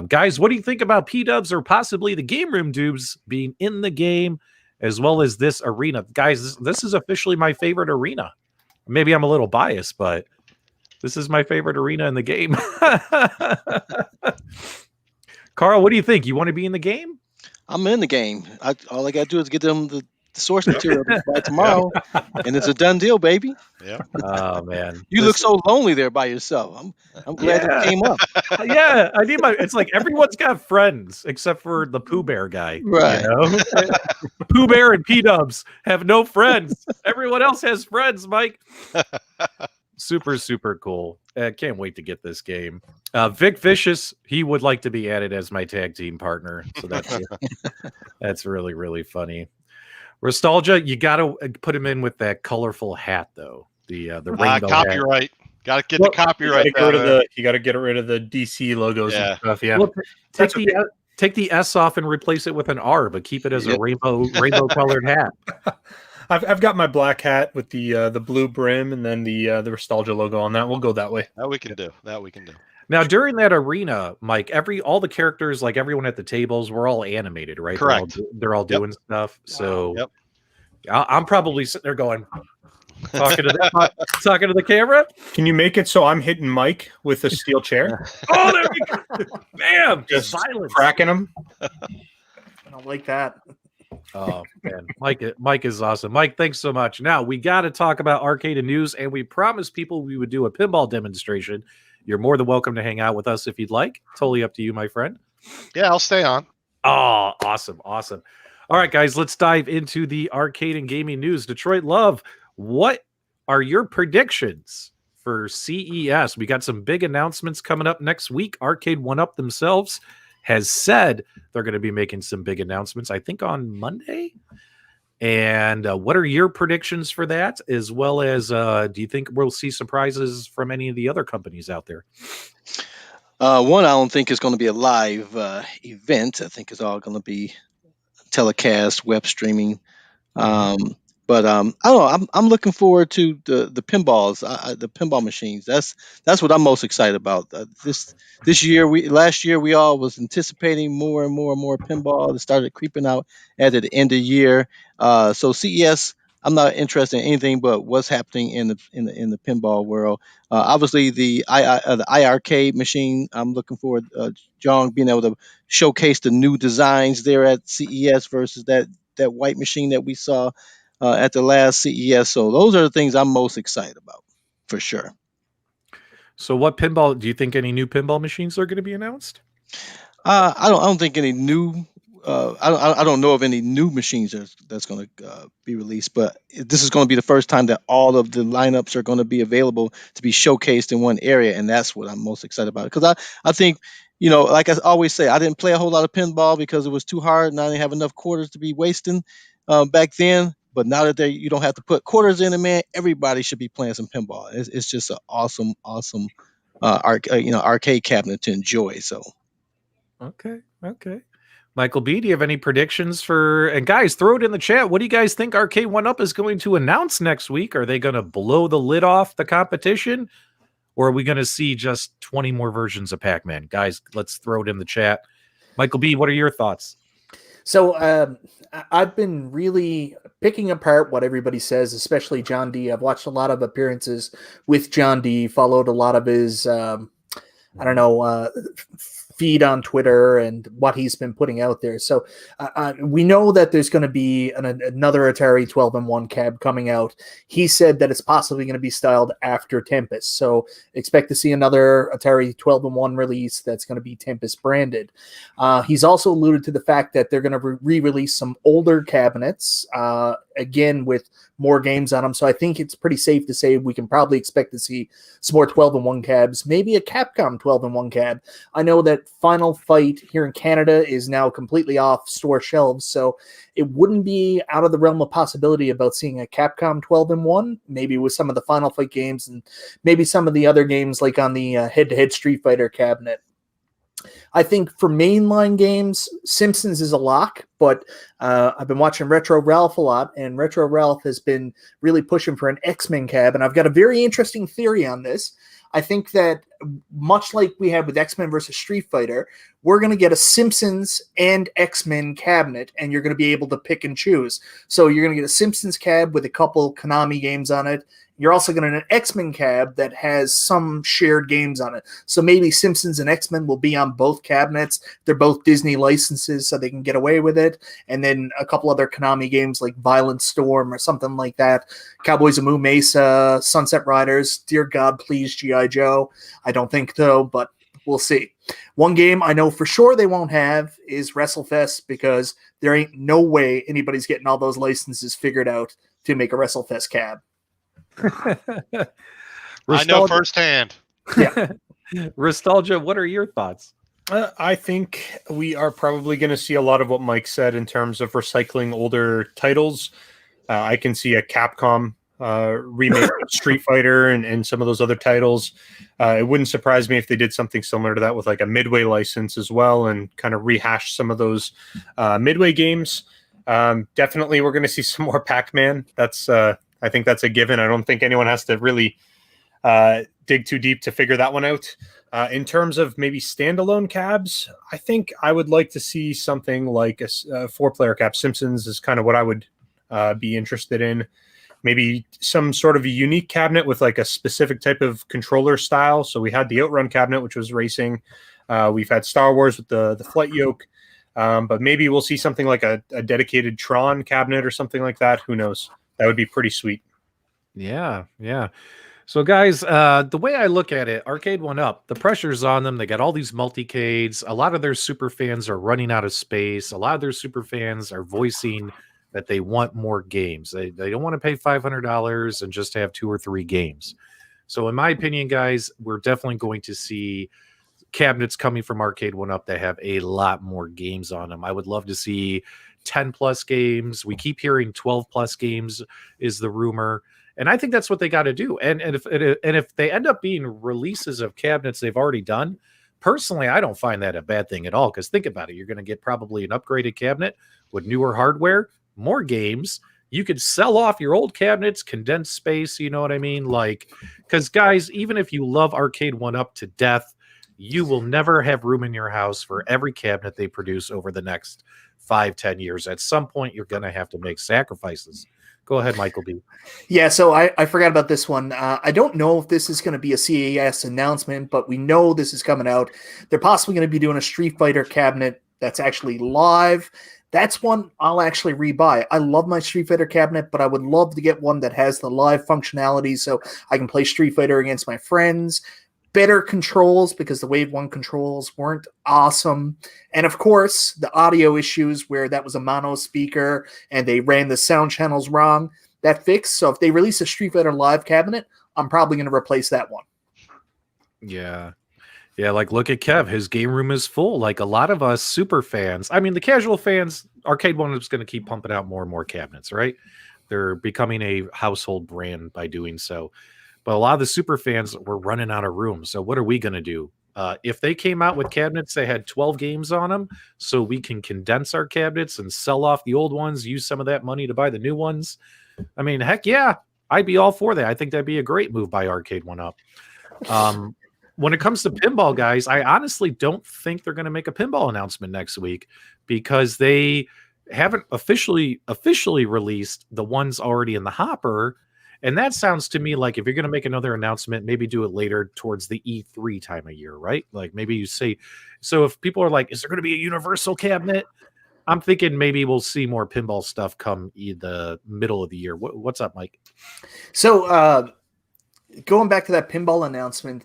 [SPEAKER 2] Guys, what do you think about PDubs or possibly the Game Room Dudes being in the game as well as this arena? Guys, this is officially my favorite arena. Maybe I'm a little biased, but this is my favorite arena in the game. Carl, what do you think? You want to be in the game?
[SPEAKER 3] I'm in the game. All I got to do is get them the source material by tomorrow, and it's a done deal, baby.
[SPEAKER 6] Yeah.
[SPEAKER 2] Oh man,
[SPEAKER 3] You look so lonely there by yourself. I'm glad you came up.
[SPEAKER 2] Yeah, I need my. It's like everyone's got friends except for the Pooh Bear guy.
[SPEAKER 3] Right.
[SPEAKER 2] You know? Pooh Bear and P-Dubs have no friends. Everyone else has friends, Mike. Super, super cool. Can't wait to get this game. Vic Vicious, he would like to be added as my tag team partner. So that's really, really funny. Nostalgia, you got to put him in with that colorful hat, though. The rainbow
[SPEAKER 6] copyright.
[SPEAKER 2] Hat.
[SPEAKER 6] Got to get the copyright.
[SPEAKER 5] You got to get rid of the DC logos and stuff. Yeah.
[SPEAKER 2] Well, take the S off and replace it with an R, but keep it as a rainbow colored hat.
[SPEAKER 5] I've got my black hat with the blue brim and then the nostalgia logo on that. We'll go that way.
[SPEAKER 6] That we can do.
[SPEAKER 2] Now, during that arena, Mike, all the characters, like everyone at the tables, were all animated, right?
[SPEAKER 6] Correct.
[SPEAKER 2] They're all doing stuff. So I'm probably sitting there going, talking to the camera.
[SPEAKER 5] Can you make it so I'm hitting Mike with a steel chair?
[SPEAKER 2] Oh, there we go. Bam!
[SPEAKER 5] Just
[SPEAKER 2] violence.
[SPEAKER 5] cracking him.
[SPEAKER 4] I don't like that.
[SPEAKER 2] Oh man, Mike is awesome. Mike, thanks so much. Now we got to talk about Arcade and News, and we promised people we would do a pinball demonstration. You're more than welcome to hang out with us if you'd like. Totally up to you, my friend.
[SPEAKER 6] Yeah, I'll stay on.
[SPEAKER 2] Oh, awesome. All right, guys, let's dive into the arcade and gaming news. Detroit Love, what are your predictions for CES? We got some big announcements coming up next week. Arcade1Up themselves has said they're going to be making some big announcements, I think on Monday. And what are your predictions for that? As well as, do you think we'll see surprises from any of the other companies out there?
[SPEAKER 3] One, I don't think it's going to be a live event. I think it's all going to be telecast, web streaming. But I don't know. I'm looking forward to the pinballs, the pinball machines. That's what I'm most excited about. Last year we all was anticipating more and more pinball. It started creeping out at the end of the year. So CES, I'm not interested in anything but what's happening in the pinball world. Obviously the iiRcade machine. I'm looking forward, John, being able to showcase the new designs there at CES versus that white machine that we saw at the last CES. So those are the things I'm most excited about, for sure. So
[SPEAKER 2] what pinball, do you think any new pinball machines are going to be announced?
[SPEAKER 3] I don't think any new, I don't know of any new machines that's going to be released, but this is going to be the first time that all of the lineups are going to be available to be showcased in one area. And that's what I'm most excited about. Because I think, like I always say, I didn't play a whole lot of pinball because it was too hard and I didn't have enough quarters to be wasting back then. But now that you don't have to put quarters in it, man, everybody should be playing some pinball. It's just an awesome arcade cabinet to enjoy. So,
[SPEAKER 2] okay. Michael B, do you have any predictions for? And guys, throw it in the chat. What do you guys think Arcade1Up is going to announce next week? Are they going to blow the lid off the competition, or are we going to see just 20 more versions of Pac-Man? Guys, let's throw it in the chat. Michael B, what are your thoughts?
[SPEAKER 4] So I've been really picking apart what everybody says, especially John D. I've watched a lot of appearances with John D, followed a lot of his, feed on Twitter and what he's been putting out there. So we know that there's going to be another Atari 12-in-1 cab coming out. He said that it's possibly going to be styled after Tempest. So expect to see another Atari 12-in-1 release that's going to be Tempest branded. He's also alluded to the fact that they're going to re-release some older cabinets, again, with more games on them. So I think it's pretty safe to say we can probably expect to see some more 12-in-1 cabs, maybe a Capcom 12-in-1 cab. I know that Final Fight here in Canada is now completely off store shelves, so it wouldn't be out of the realm of possibility about seeing a Capcom 12-in-1, maybe with some of the Final Fight games and maybe some of the other games like on the head-to-head Street Fighter cabinet. I think for mainline games, Simpsons is a lock, but I've been watching Retro Ralph a lot, and Retro Ralph has been really pushing for an X-Men cab, and I've got a very interesting theory on this. I think that much like we had with X-Men versus Street Fighter, we're going to get a Simpsons and X-Men cabinet, and you're going to be able to pick and choose. So you're going to get a Simpsons cab with a couple Konami games on it. You're also going to get an X-Men cab that has some shared games on it. So maybe Simpsons and X-Men will be on both cabinets. They're both Disney licenses, so they can get away with it. And then a couple other Konami games like Violent Storm or something like that. Cowboys of Moo Mesa, Sunset Riders, Dear God, Please, G.I. Joe. I don't think so, but we'll see. One game I know for sure they won't have is WrestleFest, because there ain't no way anybody's getting all those licenses figured out to make a WrestleFest cab.
[SPEAKER 6] I know firsthand.
[SPEAKER 4] Yeah.
[SPEAKER 2] Nostalgia, what are your thoughts?
[SPEAKER 5] I think we are probably going to see a lot of what Mike said in terms of recycling older titles. I can see a Capcom remake of Street Fighter and some of those other titles. It wouldn't surprise me if they did something similar to that with like a Midway license as well, and kind of rehash some of those Midway games. Definitely we're going to see some more Pac-Man. I think that's a given. I don't think anyone has to really dig too deep to figure that one out. In terms of maybe standalone cabs, I think I would like to see something like a 4-player cab. Simpsons is kind of what I would be interested in. Maybe some sort of a unique cabinet with like a specific type of controller style. So we had the Outrun cabinet, which was racing. We've had Star Wars with the flight yoke. But maybe we'll see something like a dedicated Tron cabinet or something like that. Who knows? That would be pretty sweet.
[SPEAKER 2] Yeah. So, guys, the way I look at it, Arcade1Up, the pressure's on them. They got all these multicades. A lot of their super fans are running out of space. A lot of their super fans are voicing that they want more games. They don't want to pay $500 and just have 2 or 3 games. So, in my opinion, guys, we're definitely going to see cabinets coming from Arcade1Up that have a lot more games on them. I would love to see 10 plus games. We keep hearing 12 plus games is the rumor. And I think that's what they got to do. And if they end up being releases of cabinets they've already done, personally, I don't find that a bad thing at all. Because think about it. You're going to get probably an upgraded cabinet with newer hardware, more games. You could sell off your old cabinets, condense space. You know what I mean? Like, because guys, even if you love Arcade1Up to death, you will never have room in your house for every cabinet they produce over the next 5-10 years. At some point, you're going to have to make sacrifices. Go ahead, Michael B.
[SPEAKER 4] Yeah, so I forgot about this one. I don't know if this is going to be a CES announcement, but we know this is coming out. They're possibly going to be doing a Street Fighter cabinet that's actually live. That's one I'll actually rebuy. I love my Street Fighter cabinet, but I would love to get one that has the live functionality so I can play Street Fighter against my friends. Better controls, because the Wave 1 controls weren't awesome. And of course, the audio issues where that was a mono speaker and they ran the sound channels wrong, that fixed. So if they release a Street Fighter Live cabinet, I'm probably going to replace that one.
[SPEAKER 2] Yeah, like look at Kev. His game room is full. Like a lot of us super fans. I mean, the casual fans, Arcade1Up is going to keep pumping out more and more cabinets, right? They're becoming a household brand by doing so. But a lot of the super fans were running out of room. So what are we going to do? If they came out with cabinets that had 12 games on them, so we can condense our cabinets and sell off the old ones, use some of that money to buy the new ones. I mean, heck yeah, I'd be all for that. I think that'd be a great move by Arcade1Up. When it comes to pinball, guys, I honestly don't think they're going to make a pinball announcement next week, because they haven't officially released the ones already in the hopper. And that sounds to me like if you're going to make another announcement, maybe do it later towards the E3 time of year, right? Like maybe you say, so if people are like, is there going to be a universal cabinet? I'm thinking maybe we'll see more pinball stuff come in the middle of the year. What's up, Mike?
[SPEAKER 4] So going back to that pinball announcement,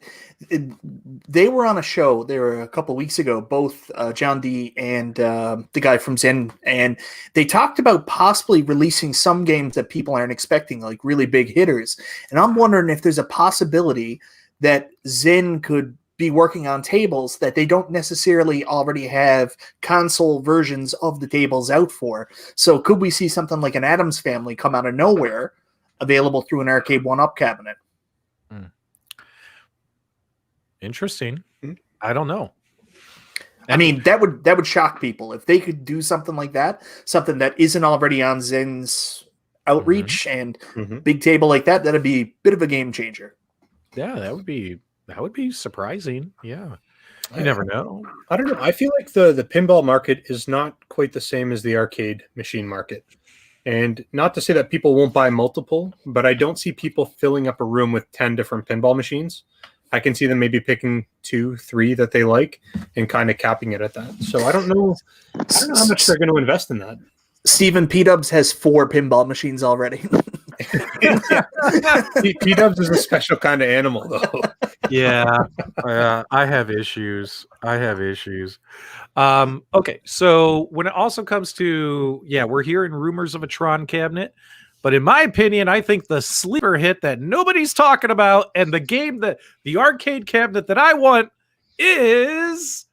[SPEAKER 4] they were on a show there a couple weeks ago, both John D and the guy from Zen, and they talked about possibly releasing some games that people aren't expecting, like really big hitters. And I'm wondering if there's a possibility that Zen could be working on tables that they don't necessarily already have console versions of the tables out for. So could we see something like an Addams Family come out of nowhere, available through an Arcade1Up cabinet?
[SPEAKER 2] Interesting. I don't know.
[SPEAKER 4] I mean, that would shock people if they could do something like that, something that isn't already on Zen's outreach and big table like that. That'd be a bit of a game changer.
[SPEAKER 2] Yeah, that would be That would be surprising. Yeah. You never know.
[SPEAKER 5] I don't know. I feel like the pinball market is not quite the same as the arcade machine market. And not to say that people won't buy multiple, but I don't see people filling up a room with 10 different pinball machines. I can see them maybe picking 2, 3 that they like and kind of capping it at that. So I don't know how much they're going to invest in that.
[SPEAKER 4] Steven PDubs has 4 pinball machines already.
[SPEAKER 5] PDubs is a special kind of animal, though.
[SPEAKER 2] Yeah, I have issues. Okay, so when it also comes to, we're hearing rumors of a Tron cabinet, but in my opinion, I think the sleeper hit that nobody's talking about and the arcade cabinet that I want is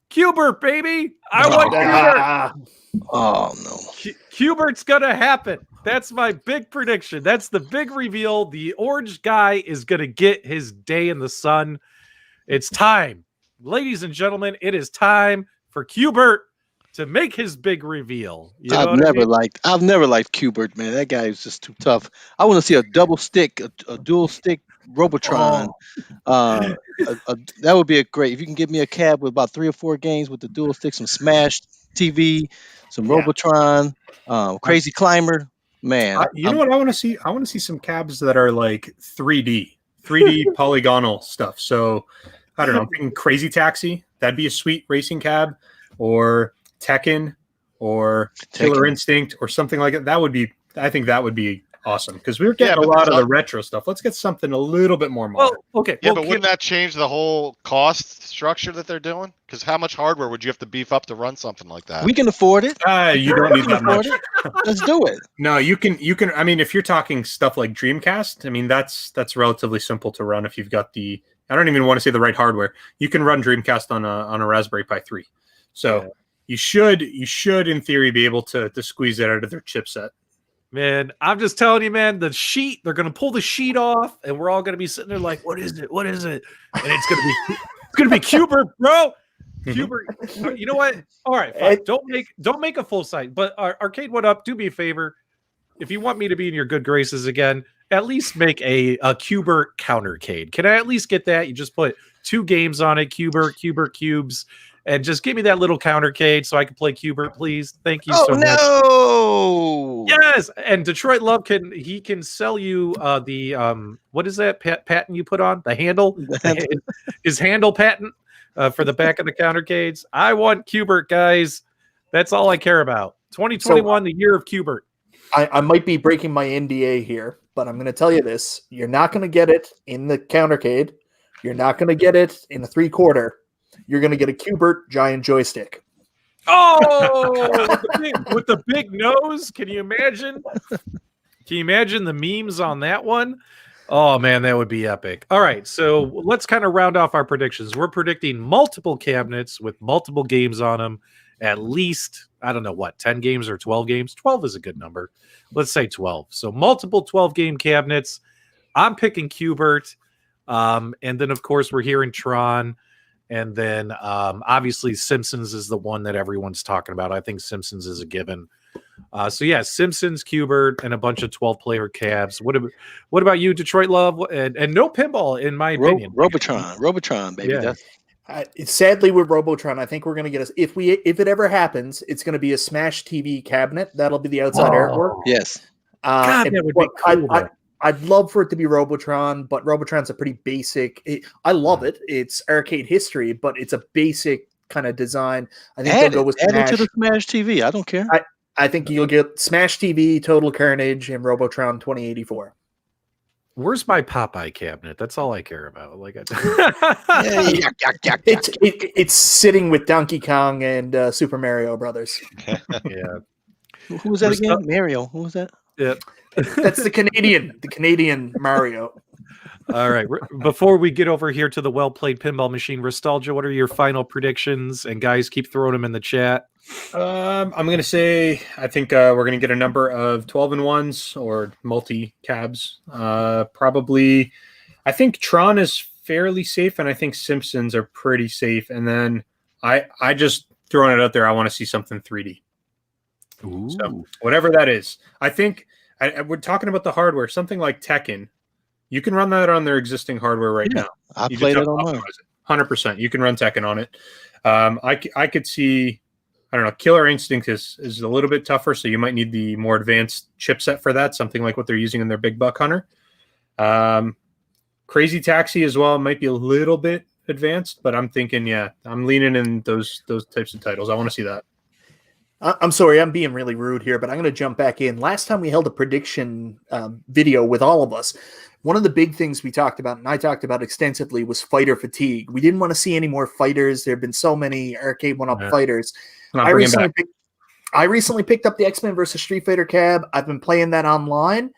[SPEAKER 2] Q*bert, baby. I want Q*bert.
[SPEAKER 3] Oh no.
[SPEAKER 2] Q*bert's gonna happen. That's my big prediction. That's the big reveal. The orange guy is gonna get his day in the sun. It's time, ladies and gentlemen. It is time for Q*bert to make his big reveal.
[SPEAKER 3] I've never liked Q*bert, man. That guy is just too tough. I want to see a double stick, a dual stick Robotron. That would be great. If you can give me a cab with about 3 or 4 games with the dual stick, some Smash TV, some Robotron, Crazy Climber. Man,
[SPEAKER 5] you know what I want to see? I want to see some cabs that are like 3D polygonal stuff. So I don't know, I'm thinking Crazy Taxi. That'd be a sweet racing cab, or Tekken, or Killer Instinct, or something like that. I think that would be awesome, because we were getting a lot of the retro stuff. Let's get something a little bit more modern.
[SPEAKER 6] But wouldn't that change the whole cost structure that they're doing? Because how much hardware would you have to beef up to run something like that?
[SPEAKER 3] We can afford it.
[SPEAKER 5] You don't need that much.
[SPEAKER 3] Let's do it.
[SPEAKER 5] No, you can. I mean, if you're talking stuff like Dreamcast, I mean that's relatively simple to run if you've got the. I don't even want to say the right hardware. You can run Dreamcast on a Raspberry Pi 3. So you should in theory be able to squeeze it out of their chipset.
[SPEAKER 2] Man, I'm just telling you, man, the sheet, they're going to pull the sheet off and we're all going to be sitting there like, what is it? What is it? And it's going to be Q*bert, bro. Q*bert. You know what? All right, fine. Don't make a full site, but Arcade1Up, do me a favor. If you want me to be in your good graces again, at least make a Q*bert countercade. Can I at least get that? You just put 2 games on it, Q*bert Cubes, and just give me that little countercade so I can play Q*bert, please. Thank you so much.
[SPEAKER 3] Oh no!
[SPEAKER 2] Yes, and Detroit Love can sell you the what is that patent you put on the handle? His handle patent for the back of the countercades. I want Q*bert, guys. That's all I care about. 2021, the year of Q*bert.
[SPEAKER 4] I might be breaking my NDA here, but I'm going to tell you this. You're not going to get it in the countercade. You're not going to get it in the 3/4. You're going to get a Q*bert giant joystick.
[SPEAKER 2] Oh, with the big nose. Can you imagine? Can you imagine the memes on that one? Oh, man, that would be epic. All right, so let's kind of round off our predictions. We're predicting multiple cabinets with multiple games on them. At least, I don't know what, 10 games or 12 games? 12 is a good number. Let's say 12. So multiple 12-game cabinets. I'm picking Q*bert. And then, of course, we're hearing Tron. And then, obviously, Simpsons is the one that everyone's talking about. I think Simpsons is a given. Simpsons, Q*bert, and a bunch of 12-player cabs. What about you, Detroit Love? And no pinball, in my opinion.
[SPEAKER 3] Robotron, baby.
[SPEAKER 2] Yeah.
[SPEAKER 4] Sadly, with Robotron, I think we're going to get if it ever happens, it's going to be a Smash TV cabinet. That'll be the outside artwork.
[SPEAKER 3] Yes.
[SPEAKER 2] God, that would be cool.
[SPEAKER 4] I'd love for it to be Robotron, but Robotron's a pretty basic. I love it. It's arcade history, but it's a basic kind of design. I think they'll go with
[SPEAKER 3] Smash.
[SPEAKER 4] Add
[SPEAKER 3] it to the Smash TV. I don't care.
[SPEAKER 4] I think you'll get Smash TV, Total Carnage, and Robotron 2084.
[SPEAKER 2] Where's my Popeye cabinet? That's all I care about.
[SPEAKER 4] It's sitting with Donkey Kong and Super Mario Brothers.
[SPEAKER 2] Yeah.
[SPEAKER 3] Who was that again? Mario. Who was that?
[SPEAKER 2] Yeah.
[SPEAKER 4] That's the Canadian Mario.
[SPEAKER 2] All right. Before we get over here to the well-played pinball machine, Nostalgia, what are your final predictions? And guys, keep throwing them in the chat.
[SPEAKER 5] I'm going to say I think we're going to get a number of 12-in-1s or multi-cabs. Probably, I think Tron is fairly safe, and I think Simpsons are pretty safe. And then I just throwing it out there, I want to see something 3D.
[SPEAKER 2] Ooh.
[SPEAKER 5] So whatever that is. I think we're talking about the hardware, something like Tekken. You can run that on their existing hardware right now.
[SPEAKER 3] I
[SPEAKER 5] You
[SPEAKER 3] played
[SPEAKER 5] just
[SPEAKER 3] it
[SPEAKER 5] have to
[SPEAKER 3] on mine.
[SPEAKER 5] optimize it. 100%. You can run Tekken on it. I could see, I don't know, Killer Instinct is a little bit tougher, so you might need the more advanced chipset for that, something like what they're using in their Big Buck Hunter. Crazy Taxi as well might be a little bit advanced, but I'm thinking, I'm leaning in those types of titles. I want to see that.
[SPEAKER 4] I'm sorry, I'm being really rude here, but I'm going to jump back in. Last time we held a prediction video with all of us, one of the big things we talked about, and I talked about extensively, was fighter fatigue. We didn't want to see any more fighters. There have been so many Arcade1Up fighters. I recently picked up the X-Men versus Street Fighter cab. I've been playing that online,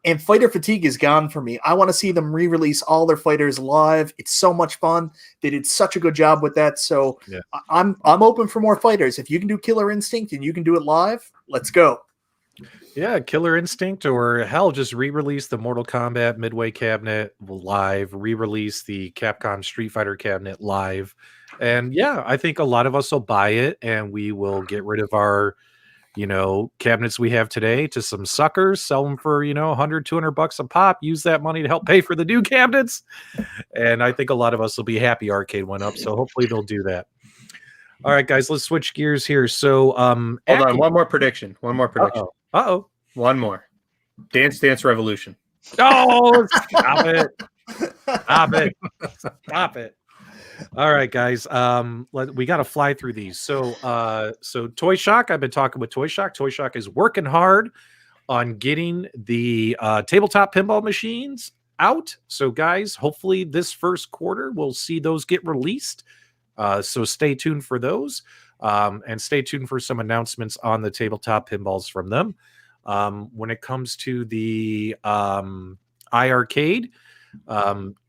[SPEAKER 4] and fighter fatigue is gone for me. I want to see them re-release all their fighters live. It's so much fun. They did such a good job with that. So I'm open for more fighters. If you can do Killer Instinct and you can do it live, let's go.
[SPEAKER 2] Yeah, Killer Instinct, or hell, just re-release the Mortal Kombat Midway cabinet live, re-release the Capcom Street Fighter cabinet live. And yeah, I think a lot of us will buy it, and we will get rid of our, cabinets we have today to some suckers, sell them for, $100, $200 a pop, use that money to help pay for the new cabinets. And I think a lot of us will be happy Arcade1Up, so hopefully they'll do that. All right, guys, let's switch gears here. So,
[SPEAKER 5] hold on, one more prediction.
[SPEAKER 2] Uh-oh.
[SPEAKER 5] One more. Dance Dance Revolution.
[SPEAKER 2] Oh, stop it. Stop it. All right, guys. We got to fly through these. So Toy Shock, I've been talking with Toy Shock. Toy Shock is working hard on getting the tabletop pinball machines out. So, guys, hopefully this first quarter we'll see those get released. So stay tuned for those. And stay tuned for some announcements on the tabletop pinballs from them. When it comes to the iiRcade,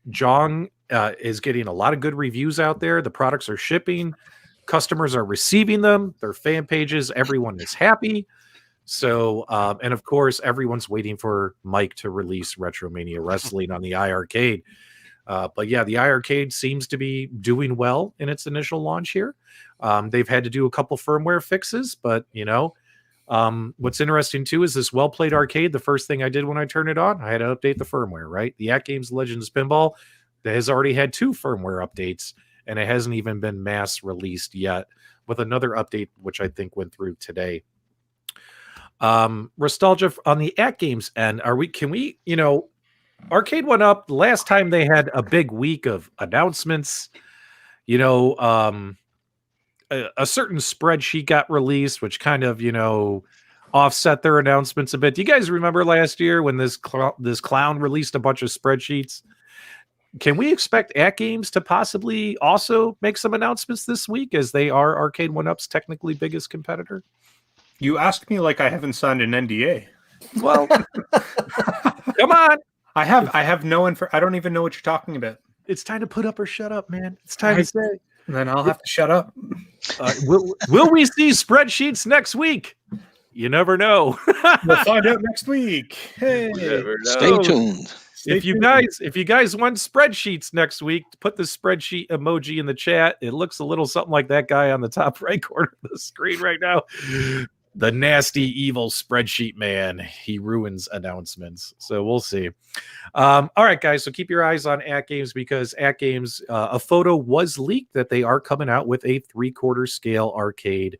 [SPEAKER 2] Jong is getting a lot of good reviews out there. The products are shipping. Customers are receiving them. Their fan pages, everyone is happy. So, and of course, everyone's waiting for Mike to release RetroMania Wrestling on the iiRcade. But yeah, the iiRcade seems to be doing well in its initial launch here. They've had to do a couple firmware fixes, but what's interesting too is this well-played arcade. The first thing I did when I turned it on, I had to update the firmware, right? The AtGames Legends Pinball that has already had 2 firmware updates, and it hasn't even been mass released yet, with another update, which I think went through today. Nostalgia on the AtGames end. Arcade1Up, last time they had a big week of announcements, a certain spreadsheet got released, which kind of, offset their announcements a bit. Do you guys remember last year when this clown released a bunch of spreadsheets? Can we expect AtGames to possibly also make some announcements this week, as they are Arcade1Up's technically biggest competitor?
[SPEAKER 5] You asked me like I haven't signed an NDA.
[SPEAKER 2] Well, come on.
[SPEAKER 5] I have no info. I don't even know what you're talking about.
[SPEAKER 2] It's time to put up or shut up, man. It's time to say.
[SPEAKER 5] Then I'll have to shut up.
[SPEAKER 2] Will we see spreadsheets next week? You never know.
[SPEAKER 5] We'll find out next week. Hey,
[SPEAKER 3] stay tuned.
[SPEAKER 2] If you guys want spreadsheets next week, put the spreadsheet emoji in the chat. It looks a little something like that guy on the top right corner of the screen right now. The nasty, evil spreadsheet man. He ruins announcements. So we'll see. All right, guys. So keep your eyes on AtGames, because AtGames, a photo was leaked that they are coming out with a 3/4 scale arcade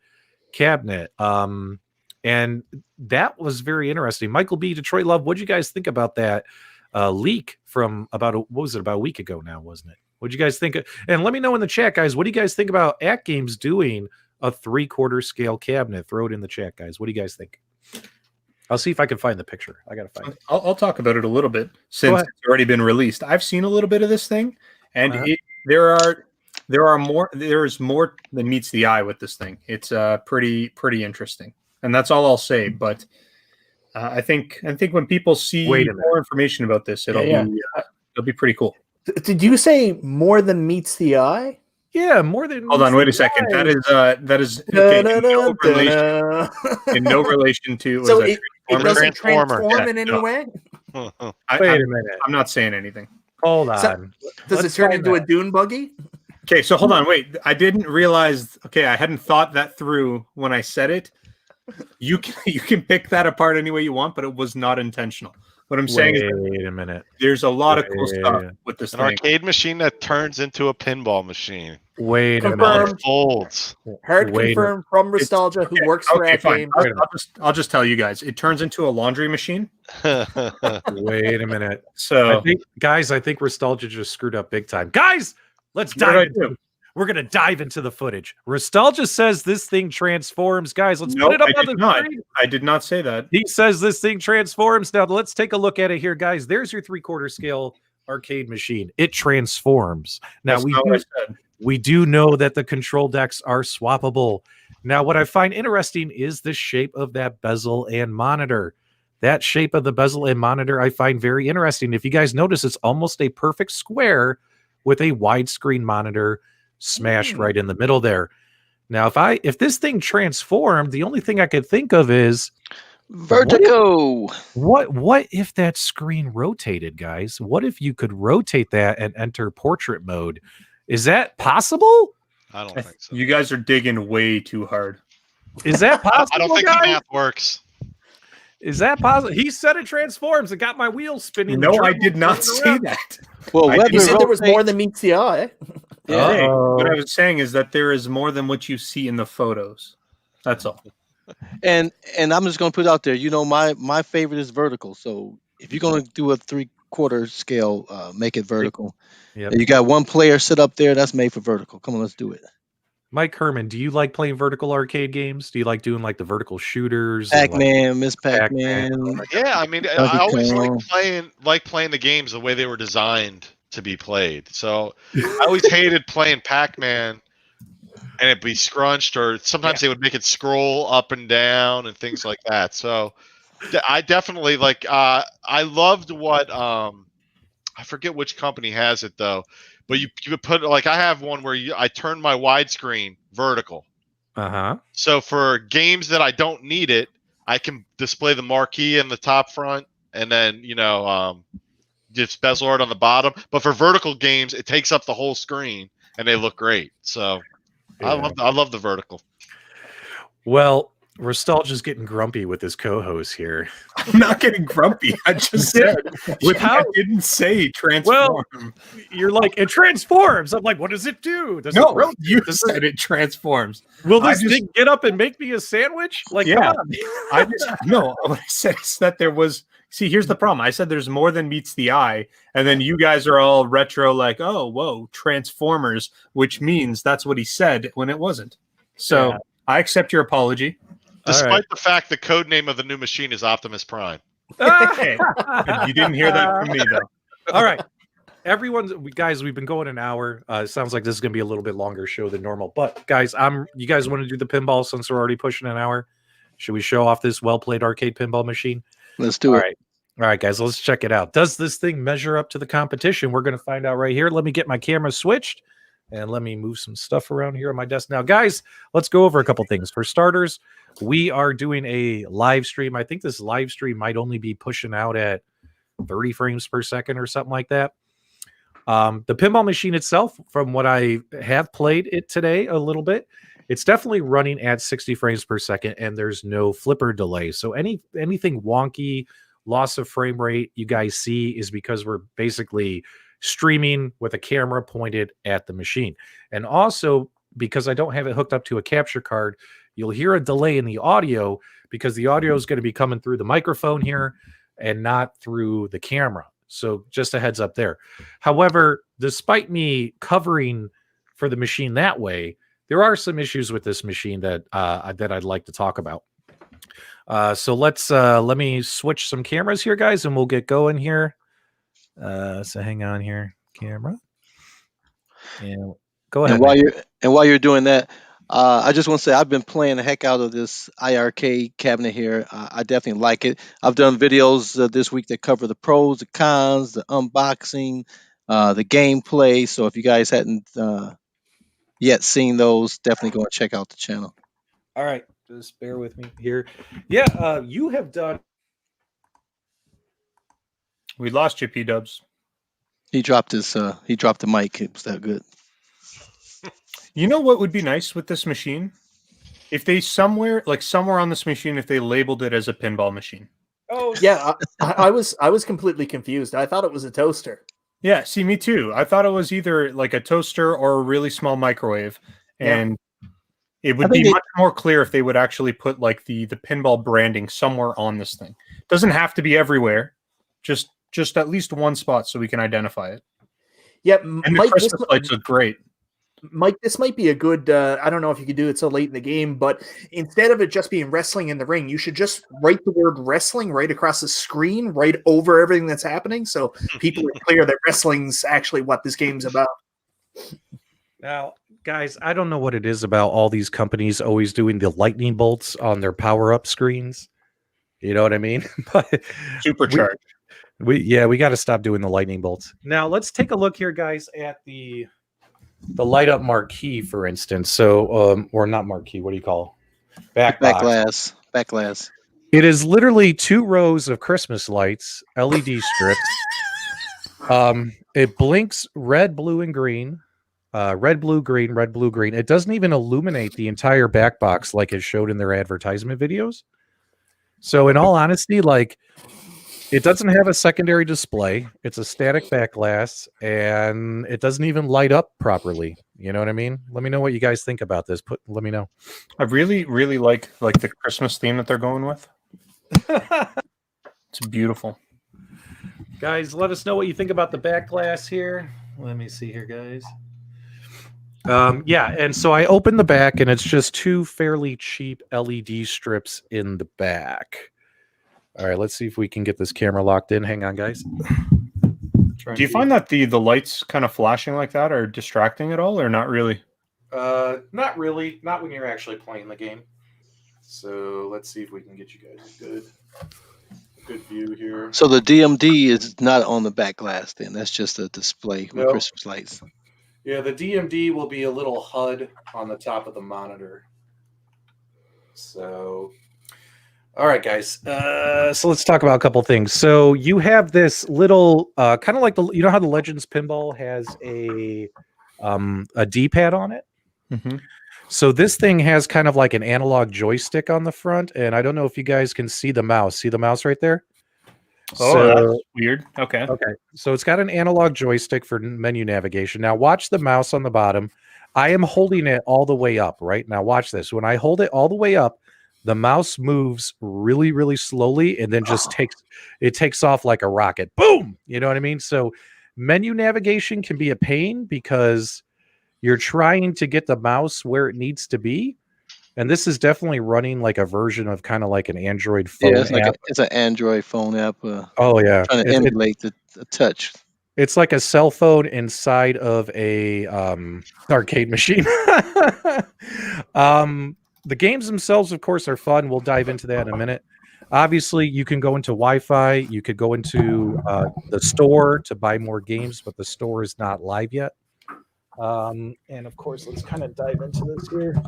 [SPEAKER 2] cabinet. And that was very interesting. Michael B. Detroit Love, what did you guys think about that leak from about a week ago now, wasn't it? What did you guys think? And let me know in the chat, guys. What do you guys think about AtGames doing a 3/4 scale cabinet? Throw it in the chat, guys. What do you guys think? I'll see if I can find the picture. I gotta find it.
[SPEAKER 5] I'll talk about it a little bit since it's already been released. I've seen a little bit of this thing, and there's more than meets the eye with this thing. It's pretty interesting, and that's all I'll say. But I think when people see more information about this, it'll be pretty cool.
[SPEAKER 4] Did you say more than meets the eye?
[SPEAKER 2] Yeah, more than.
[SPEAKER 5] Hold on, wait a second. That is okay, in no relation to.
[SPEAKER 4] So it doesn't transform in any way.
[SPEAKER 2] Wait a minute.
[SPEAKER 5] I'm not saying anything.
[SPEAKER 2] Hold on.
[SPEAKER 4] So, does it turn into a dune buggy?
[SPEAKER 5] Okay, so hold on, wait. I didn't realize. Okay, I hadn't thought that through when I said it. You can pick that apart any way you want, but it was not intentional. What I'm saying is
[SPEAKER 2] Wait a minute.
[SPEAKER 5] there's a lot of cool stuff with this
[SPEAKER 6] An
[SPEAKER 5] thing.
[SPEAKER 6] arcade machine that turns into a pinball machine.
[SPEAKER 2] Wait a minute.
[SPEAKER 4] Confirmed.
[SPEAKER 6] Folds.
[SPEAKER 4] Heard
[SPEAKER 2] Wait a-
[SPEAKER 4] confirmed from Nostalgia, who works for
[SPEAKER 5] fine.
[SPEAKER 4] AtGames.
[SPEAKER 5] I'll just tell you guys. It turns into a laundry machine.
[SPEAKER 2] Wait a minute.
[SPEAKER 5] So,
[SPEAKER 2] I think Nostalgia just screwed up big time. Guys, let's
[SPEAKER 5] what did I
[SPEAKER 2] dive.
[SPEAKER 5] do?
[SPEAKER 2] We're gonna dive into the footage. Nostalgia says this thing transforms. Guys, let's
[SPEAKER 5] No,
[SPEAKER 2] put it up
[SPEAKER 5] I
[SPEAKER 2] on the
[SPEAKER 5] did not.
[SPEAKER 2] screen.
[SPEAKER 5] I did not say that.
[SPEAKER 2] He says this thing transforms. Now let's take a look at it here, guys. There's your 3/4 scale arcade machine. It transforms. Now
[SPEAKER 5] That's not what I said.
[SPEAKER 2] we do know that the control decks are swappable. Now, what I find interesting is the shape of that bezel and monitor. That shape of the bezel and monitor I find very interesting. If you guys notice, it's almost a perfect square with a widescreen monitor smashed right in the middle there. Now, if this thing transformed, the only thing I could think of is
[SPEAKER 3] Vertigo.
[SPEAKER 2] what if that screen rotated, guys? What if you could rotate that and enter portrait mode? Is that possible?
[SPEAKER 6] I don't think so.
[SPEAKER 5] You guys are digging way too hard.
[SPEAKER 2] Is that possible?
[SPEAKER 6] I don't think
[SPEAKER 2] guys?
[SPEAKER 6] the math works.
[SPEAKER 2] Is that possible? He said it transforms. It got my wheels spinning.
[SPEAKER 5] No,
[SPEAKER 2] The
[SPEAKER 5] I
[SPEAKER 2] gerbil
[SPEAKER 5] did not
[SPEAKER 2] spinning
[SPEAKER 5] say
[SPEAKER 2] around.
[SPEAKER 5] that.
[SPEAKER 3] Well,
[SPEAKER 5] I
[SPEAKER 3] Weber
[SPEAKER 4] You said there was
[SPEAKER 3] rotates-
[SPEAKER 4] more than meets the eye.
[SPEAKER 3] Yeah.
[SPEAKER 5] Hey,
[SPEAKER 2] Uh-oh.
[SPEAKER 5] what I was saying is that there is more than what you see in the photos. That's all.
[SPEAKER 3] And I'm just gonna put it out there. You know, my favorite is vertical. So if you're gonna do a 3/4 scale, make it vertical.
[SPEAKER 2] Yep.
[SPEAKER 3] And you got one player sit up there. That's made for vertical. Come on, let's do it.
[SPEAKER 2] Mike Herman, do you like playing vertical arcade games? Do you like doing like the vertical shooters? and, like-
[SPEAKER 3] Pac-Man, Miss
[SPEAKER 2] Pac-Man.
[SPEAKER 3] Pac-Man.
[SPEAKER 6] Yeah, I mean, I
[SPEAKER 3] Donkey
[SPEAKER 6] always
[SPEAKER 3] Kong.
[SPEAKER 6] like playing the games the way they were designed to be played. So I always hated playing Pac-Man and it'd be scrunched, or sometimes they would make it scroll up and down and things like that. So I definitely like. I loved what I forget which company has it though, but you could put like I have one where I turn my widescreen vertical.
[SPEAKER 2] Uh-huh.
[SPEAKER 6] So for games that I don't need it, I can display the marquee in the top front, and then just bezel art on the bottom. But for vertical games, it takes up the whole screen, and they look great. So
[SPEAKER 2] Yeah.
[SPEAKER 6] I love the vertical.
[SPEAKER 2] Well, Nostalgia's getting grumpy with his co-host here.
[SPEAKER 5] I'm not getting grumpy. I just said
[SPEAKER 2] With
[SPEAKER 5] I
[SPEAKER 2] how
[SPEAKER 5] didn't say transform.
[SPEAKER 2] you're like, it transforms. I'm like, what does it do? Does it
[SPEAKER 5] No,
[SPEAKER 2] rotate?
[SPEAKER 5] you
[SPEAKER 2] Does
[SPEAKER 5] said it transforms.
[SPEAKER 2] Will
[SPEAKER 5] I
[SPEAKER 2] this
[SPEAKER 5] just-
[SPEAKER 2] thing get up and make me a sandwich? Like,
[SPEAKER 5] Yeah.
[SPEAKER 2] come on.
[SPEAKER 5] I just no. What I said is that there was. See, here's the problem. I said there's more than meets the eye, and then you guys are all retro, like, oh, whoa, Transformers, which means that's what he said when it wasn't. So
[SPEAKER 2] Yeah.
[SPEAKER 5] I accept your apology.
[SPEAKER 6] Despite
[SPEAKER 2] right.
[SPEAKER 6] the fact the code name of the new machine is Optimus Prime.
[SPEAKER 5] Hey, you didn't hear that from me, though.
[SPEAKER 2] All right. Guys, we've been going an hour. It sounds like this is going to be a little bit longer show than normal. But guys, you guys want to do the pinball since we're already pushing an hour? Should we show off this well-played arcade pinball machine?
[SPEAKER 3] Let's do
[SPEAKER 2] All
[SPEAKER 3] it.
[SPEAKER 2] right. All right, guys, let's check it out. Does this thing measure up to the competition? We're going to find out right here. Let me get my camera switched and let me move some stuff around here on my desk. Now, guys, let's go over a couple things. For starters, we are doing a live stream. I think this live stream might only be pushing out at 30 frames per second or something like that. The pinball machine itself, from what I have played it today a little bit, it's definitely running at 60 frames per second, and there's no flipper delay. So anything wonky, loss of frame rate you guys see is because we're basically streaming with a camera pointed at the machine. And also, because I don't have it hooked up to a capture card, you'll hear a delay in the audio because the audio is going to be coming through the microphone here and not through the camera. So just a heads up there. However, despite me covering for the machine that way, there are some issues with this machine that I'd like to talk about. So let me switch some cameras here, guys, and we'll get going here. So hang on here, camera. And go ahead.
[SPEAKER 3] And while you're doing that, I just want to say I've been playing the heck out of this iiRcade cabinet here. I definitely like it. I've done videos this week that cover the pros, the cons, the unboxing, the gameplay. So if you guys hadn't yet seen those, definitely go and check out the channel.
[SPEAKER 2] All right, just bear with me here. Yeah, you have done.
[SPEAKER 5] We lost you, PDubs.
[SPEAKER 3] He dropped the mic. It was that good.
[SPEAKER 5] You know what would be nice with this machine? If they somewhere on this machine, if they labeled it as a pinball machine.
[SPEAKER 2] Oh,
[SPEAKER 4] Yeah, I was completely confused. I thought it was a toaster.
[SPEAKER 5] Yeah, see, me too. I thought it was either like a toaster or a really small microwave,
[SPEAKER 4] Yeah.
[SPEAKER 5] and it
[SPEAKER 3] I
[SPEAKER 5] would
[SPEAKER 3] think
[SPEAKER 5] be
[SPEAKER 3] they-
[SPEAKER 5] much more clear if they would actually put like the pinball branding somewhere on this thing. Doesn't have to be everywhere, just at least one spot so we can identify it.
[SPEAKER 4] Yeah,
[SPEAKER 5] And the
[SPEAKER 4] Mike,
[SPEAKER 5] Christmas lights look great.
[SPEAKER 4] Mike, this might be a good. I don't know if you could do it so late in the game, but instead of it just being wrestling in the ring, you should just write the word wrestling right across the screen, right over everything that's happening, so people are clear that wrestling's actually what this game's about.
[SPEAKER 2] now, guys, I don't know what it is about all these companies always doing the lightning bolts on their power-up screens. You know what I mean? But
[SPEAKER 5] Supercharged.
[SPEAKER 2] we got to stop doing the lightning bolts. Now, let's take a look here, guys, at the light up marquee, for instance. So, or not marquee, what do you call back box?
[SPEAKER 3] Backglass.
[SPEAKER 2] It is literally 2 rows of Christmas lights, LED strips. It blinks red, blue, and green. Red, blue, green, red, blue, green. It doesn't even illuminate the entire back box like it showed in their advertisement videos. So, in all honesty, like, it doesn't have a secondary display. It's a static back glass, and it doesn't even light up properly. You know what I mean? Let me know what you guys think about this. Let me know.
[SPEAKER 5] I really, really like the Christmas theme that they're going with. It's beautiful.
[SPEAKER 2] Guys, let us know what you think about the back glass here. Let me see here, guys. Yeah, and so I opened the back, and it's just 2 fairly cheap LED strips in the back. All right, let's see if we can get this camera locked in. Hang on, guys.
[SPEAKER 5] Do you find that the lights kind of flashing like that are distracting at all, or not really?
[SPEAKER 2] Not really. Not when you're actually playing the game. So let's see if we can get you guys a good view here.
[SPEAKER 3] So the DMD is not on the back glass then. That's just a display with
[SPEAKER 2] Nope.
[SPEAKER 3] Christmas lights.
[SPEAKER 2] Yeah, the DMD will be a little HUD on the top of the monitor. So, all right, guys. So let's talk about a couple things. So you have this little, kind of like you know how the Legends Pinball has a D-pad on it.
[SPEAKER 5] Mm-hmm.
[SPEAKER 2] So this thing has kind of like an analog joystick on the front, and I don't know if you guys can see the mouse. See the mouse right there?
[SPEAKER 5] Oh, that's weird. Okay.
[SPEAKER 2] Okay. So it's got an analog joystick for menu navigation. Now watch the mouse on the bottom. I am holding it all the way up, right? Now watch this. When I hold it all the way up, the mouse moves really, really slowly and then just takes off like a rocket. Boom! You know what I mean? So menu navigation can be a pain because you're trying to get the mouse where it needs to be. And this is definitely running like a version of kind of like an Android phone app.
[SPEAKER 3] It's an Android phone app.
[SPEAKER 2] Oh, yeah.
[SPEAKER 3] Trying to emulate the touch.
[SPEAKER 2] It's like a cell phone inside of a arcade machine. The games themselves, of course, are fun. We'll dive into that in a minute. Obviously, you can go into Wi-Fi. You could go into the store to buy more games, but the store is not live yet. And, of course, let's kind of dive into this here.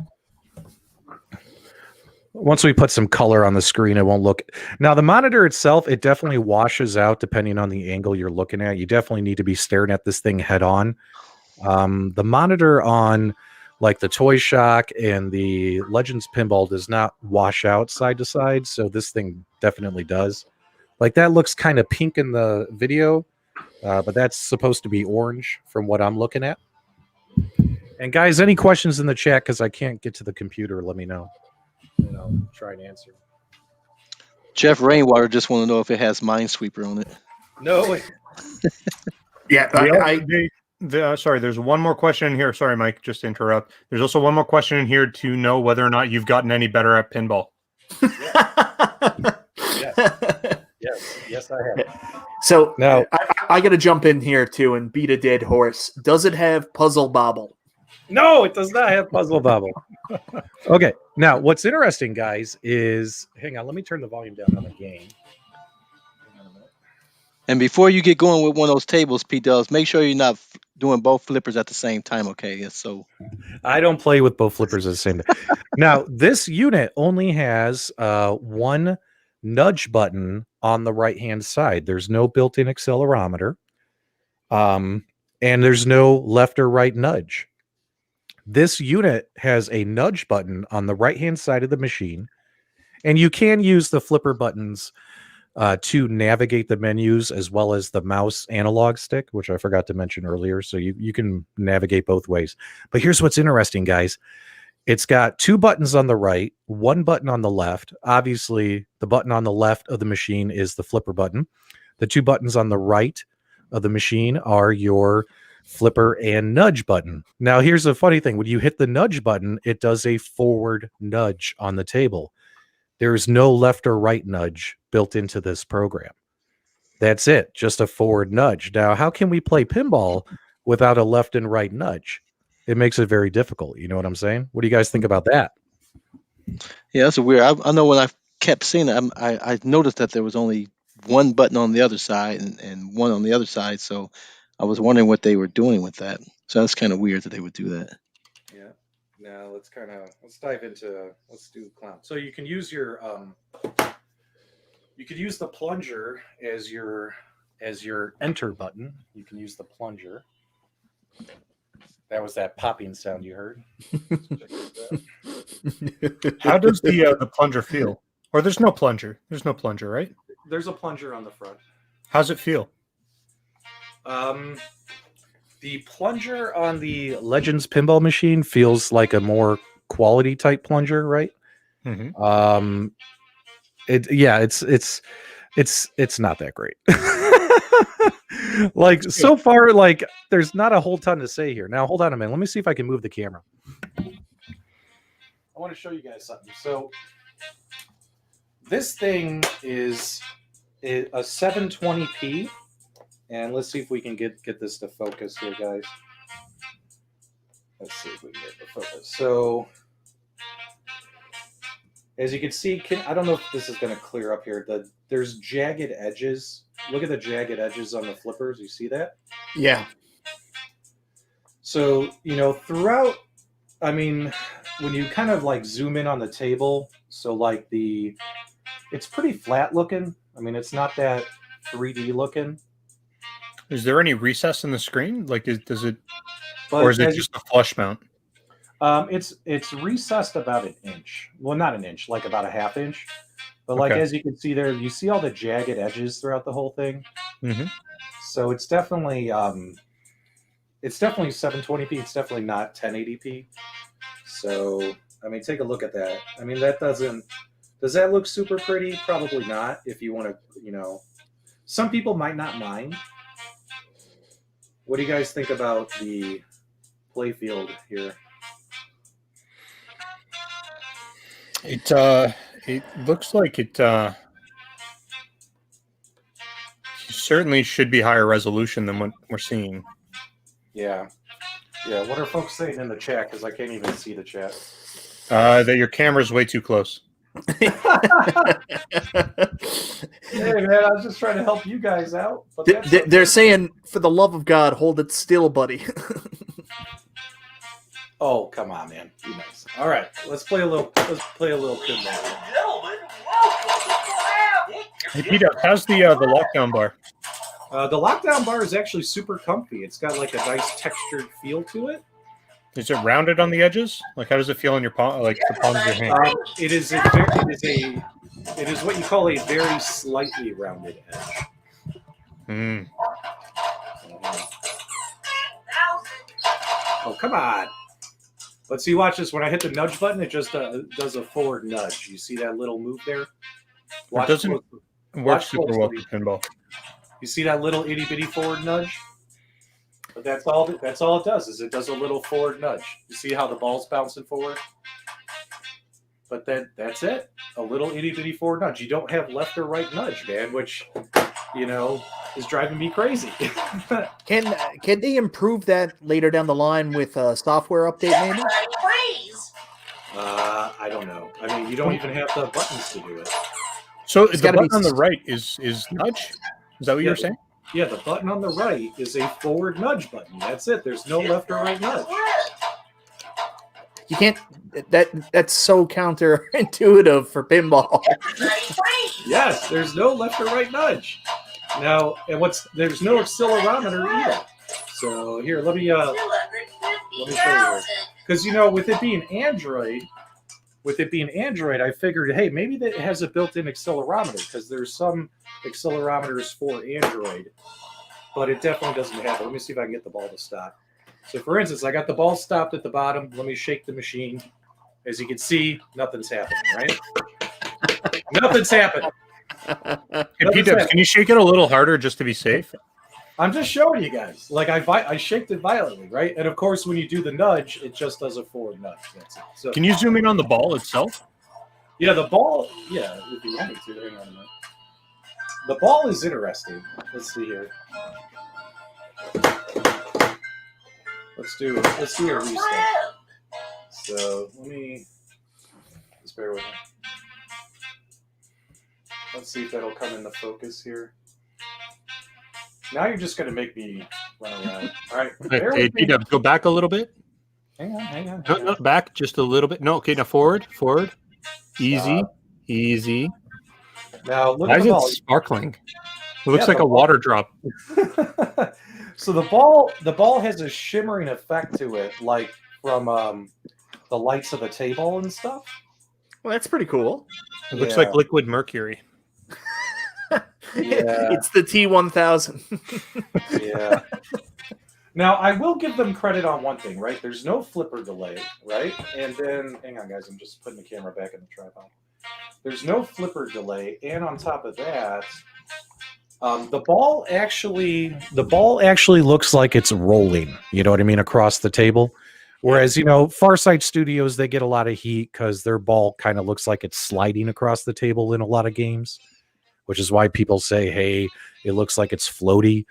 [SPEAKER 2] Once we put some color on the screen, it won't look. Now, the monitor itself, it definitely washes out depending on the angle you're looking at. You definitely need to be staring at this thing head on. The monitor on like the Toy Shock and the Legends Pinball does not wash out side to side. So this thing definitely does. Like that looks kind of pink in the video, but that's supposed to be orange from what I'm looking at. And guys, any questions in the chat? Because I can't get to the computer. Let me know. And I'll try and answer.
[SPEAKER 3] Jeff Rainwater just want to know if it has Minesweeper on it.
[SPEAKER 2] No.
[SPEAKER 4] Yeah,
[SPEAKER 5] Sorry, there's one more question in here. Sorry, Mike, just to interrupt. There's also one more question in here to know whether or not you've gotten any better at pinball.
[SPEAKER 2] Yes, I have.
[SPEAKER 4] So
[SPEAKER 2] now
[SPEAKER 4] I got to jump in here too and beat a dead horse. Does it have Puzzle Bobble?
[SPEAKER 2] No, it does not have Puzzle Bobble. Okay, now what's interesting, guys, is hang on. Let me turn the volume down on the game.
[SPEAKER 3] And before you get going with one of those tables, PDubs, make sure you're not doing both flippers at the same time. Okay, so
[SPEAKER 2] I don't play with both flippers at the same time. Now, this unit only has one nudge button on the right-hand side. There's no built-in accelerometer, and there's no left or right nudge. This unit has a nudge button on the right-hand side of the machine, and you can use the flipper buttons to navigate the menus, as well as the mouse analog stick, which I forgot to mention earlier. So you can navigate both ways. But here's what's interesting, guys. It's got 2 buttons on the right, 1 button on the left. Obviously, the button on the left of the machine is the flipper button. The 2 buttons on the right of the machine are your flipper and nudge button. Now, here's the funny thing. When you hit the nudge button, it does a forward nudge on the table. There's no left or right nudge built into this program. That's it, just a forward nudge. Now, how can we play pinball without a left and right nudge? It makes it very difficult. You know what I'm saying? What do you guys think about that?
[SPEAKER 3] Yeah, that's weird. I know when I kept seeing it, I noticed that there was only 1 button on the other side and 1 on the other side. So I was wondering what they were doing with that. So that's kind of weird that they would do that.
[SPEAKER 2] Yeah. Now let's dive into, let's do clown. So you can use your you could use the plunger as your enter button. You can use the plunger. That was that popping sound you heard.
[SPEAKER 5] How does the plunger feel? Or there's no plunger. There's no plunger, right?
[SPEAKER 2] There's a plunger on the front.
[SPEAKER 5] How's it feel?
[SPEAKER 2] The plunger on the Legends pinball machine feels like a more quality type plunger, right?
[SPEAKER 5] Mm-hmm.
[SPEAKER 2] It's not that great. Like so far, like there's not a whole ton to say here. Now hold on a minute. Let me see if I can move the camera. I want to show you guys something. So this thing is a 720p, and let's see if we can get this to focus here, guys. Let's see if we can get it to focus. So as you can see, I don't know if this is going to clear up here. There's jagged edges. Look at the jagged edges on the flippers. You see that?
[SPEAKER 4] Yeah.
[SPEAKER 2] So, throughout, I mean, when you kind of like zoom in on the table, so like it's pretty flat looking. I mean, it's not that 3D looking.
[SPEAKER 5] Is there any recess in the screen? Like, does it,
[SPEAKER 2] But
[SPEAKER 5] or is it just a flush mount?
[SPEAKER 2] It's recessed about an inch. Well, not an inch, like about a half inch. But like,
[SPEAKER 5] Okay.
[SPEAKER 2] as you can see there, you see all the jagged edges throughout the whole thing.
[SPEAKER 5] Mm-hmm.
[SPEAKER 2] So it's definitely 720p. It's definitely not 1080p. So, I mean, take a look at that. I mean, does that look super pretty? Probably not. If you want to, some people might not mind. What do you guys think about the playfield here?
[SPEAKER 5] It looks like it certainly should be higher resolution than what we're seeing.
[SPEAKER 2] Yeah. What are folks saying in the chat? Because I can't even see the chat.
[SPEAKER 5] That your camera's way too close.
[SPEAKER 2] Hey man, I was just trying to help you guys out. But
[SPEAKER 4] They're saying, for the love of God, hold it still, buddy.
[SPEAKER 2] Oh, come on, man. Be nice. All right, let's play a little pinball.
[SPEAKER 5] Hey, Peter, how's the lockdown bar?
[SPEAKER 2] The lockdown bar is actually super comfy. It's got like a nice textured feel to it.
[SPEAKER 5] Is it rounded on the edges? Like, how does it feel in your palm, like the palm of your hand?
[SPEAKER 2] It is what you call a very slightly rounded edge.
[SPEAKER 5] Mm.
[SPEAKER 2] Oh, come on. Let's see, watch this. When I hit the nudge button, it just does a forward nudge. You see that little move there?
[SPEAKER 5] It doesn't work super well with pinball.
[SPEAKER 2] You see that little itty bitty forward nudge? But that's all it does, is it does a little forward nudge. You see how the ball's bouncing forward? But that's it. A little itty bitty forward nudge. You don't have left or right nudge, man, which, is driving me crazy.
[SPEAKER 4] Can they improve that later down the line with a software update, maybe?
[SPEAKER 2] I don't know. I mean, you don't even have the buttons to do it.
[SPEAKER 5] So
[SPEAKER 4] It's
[SPEAKER 5] the
[SPEAKER 4] gotta be
[SPEAKER 5] button on the right is nudge? Is that what you were saying?
[SPEAKER 2] Yeah, the button on the right is a forward nudge button. That's it. There's no left or right nudge.
[SPEAKER 4] You can't. That's so counterintuitive for pinball.
[SPEAKER 2] Yes, there's no left or right nudge. Now, there's no accelerometer either. So here, let me show you. Because with it being Android, with it being Android, I figured, hey, maybe that it has a built-in accelerometer because there's some accelerometers for Android, but it definitely doesn't have it. Let me see if I can get the ball to stop. So, for instance, I got the ball stopped at the bottom. Let me shake the machine. As you can see, nothing's happening, right? Nothing's happening.
[SPEAKER 5] Hey, PDubs, can you shake it a little harder just to be safe?
[SPEAKER 2] I'm just showing you guys. Like I shaked it violently, right? And of course, when you do the nudge, it just does a forward nudge. That's it. So
[SPEAKER 5] Can you zoom in on the ball itself?
[SPEAKER 2] yeah, the ball. Yeah, if you want me to. Hang on a minute. The ball is interesting. Let's see here. Let's do a restart. So let me just bear with me. Let's see if that'll come into focus here. Now you're just going to make me run around. All right.
[SPEAKER 5] Hey, PDubs, go back a little bit.
[SPEAKER 2] Hang on.
[SPEAKER 5] No, back just a little bit. No, okay, now forward. Easy.
[SPEAKER 2] Now look
[SPEAKER 5] Why
[SPEAKER 2] at
[SPEAKER 5] is
[SPEAKER 2] the
[SPEAKER 5] it
[SPEAKER 2] ball.
[SPEAKER 5] sparkling? It looks
[SPEAKER 2] Yeah,
[SPEAKER 5] like
[SPEAKER 2] the
[SPEAKER 5] a water drop.
[SPEAKER 2] So the ball has a shimmering effect to it, like from the lights of the table and stuff.
[SPEAKER 4] Well, that's pretty cool.
[SPEAKER 5] It looks like liquid mercury.
[SPEAKER 2] Yeah.
[SPEAKER 4] It's the T1000.
[SPEAKER 2] Yeah. Now I will give them credit on one thing, right? There's no flipper delay, right? And then hang on, guys, I'm just putting the camera back in the tripod. There's no flipper delay, and on top of that, the ball actually looks like it's rolling. You know what I mean, across the table. Whereas, Farsight Studios, they get a lot of heat because their ball kind of looks like it's sliding across the table in a lot of games, which is why people say, hey, it looks like it's floaty.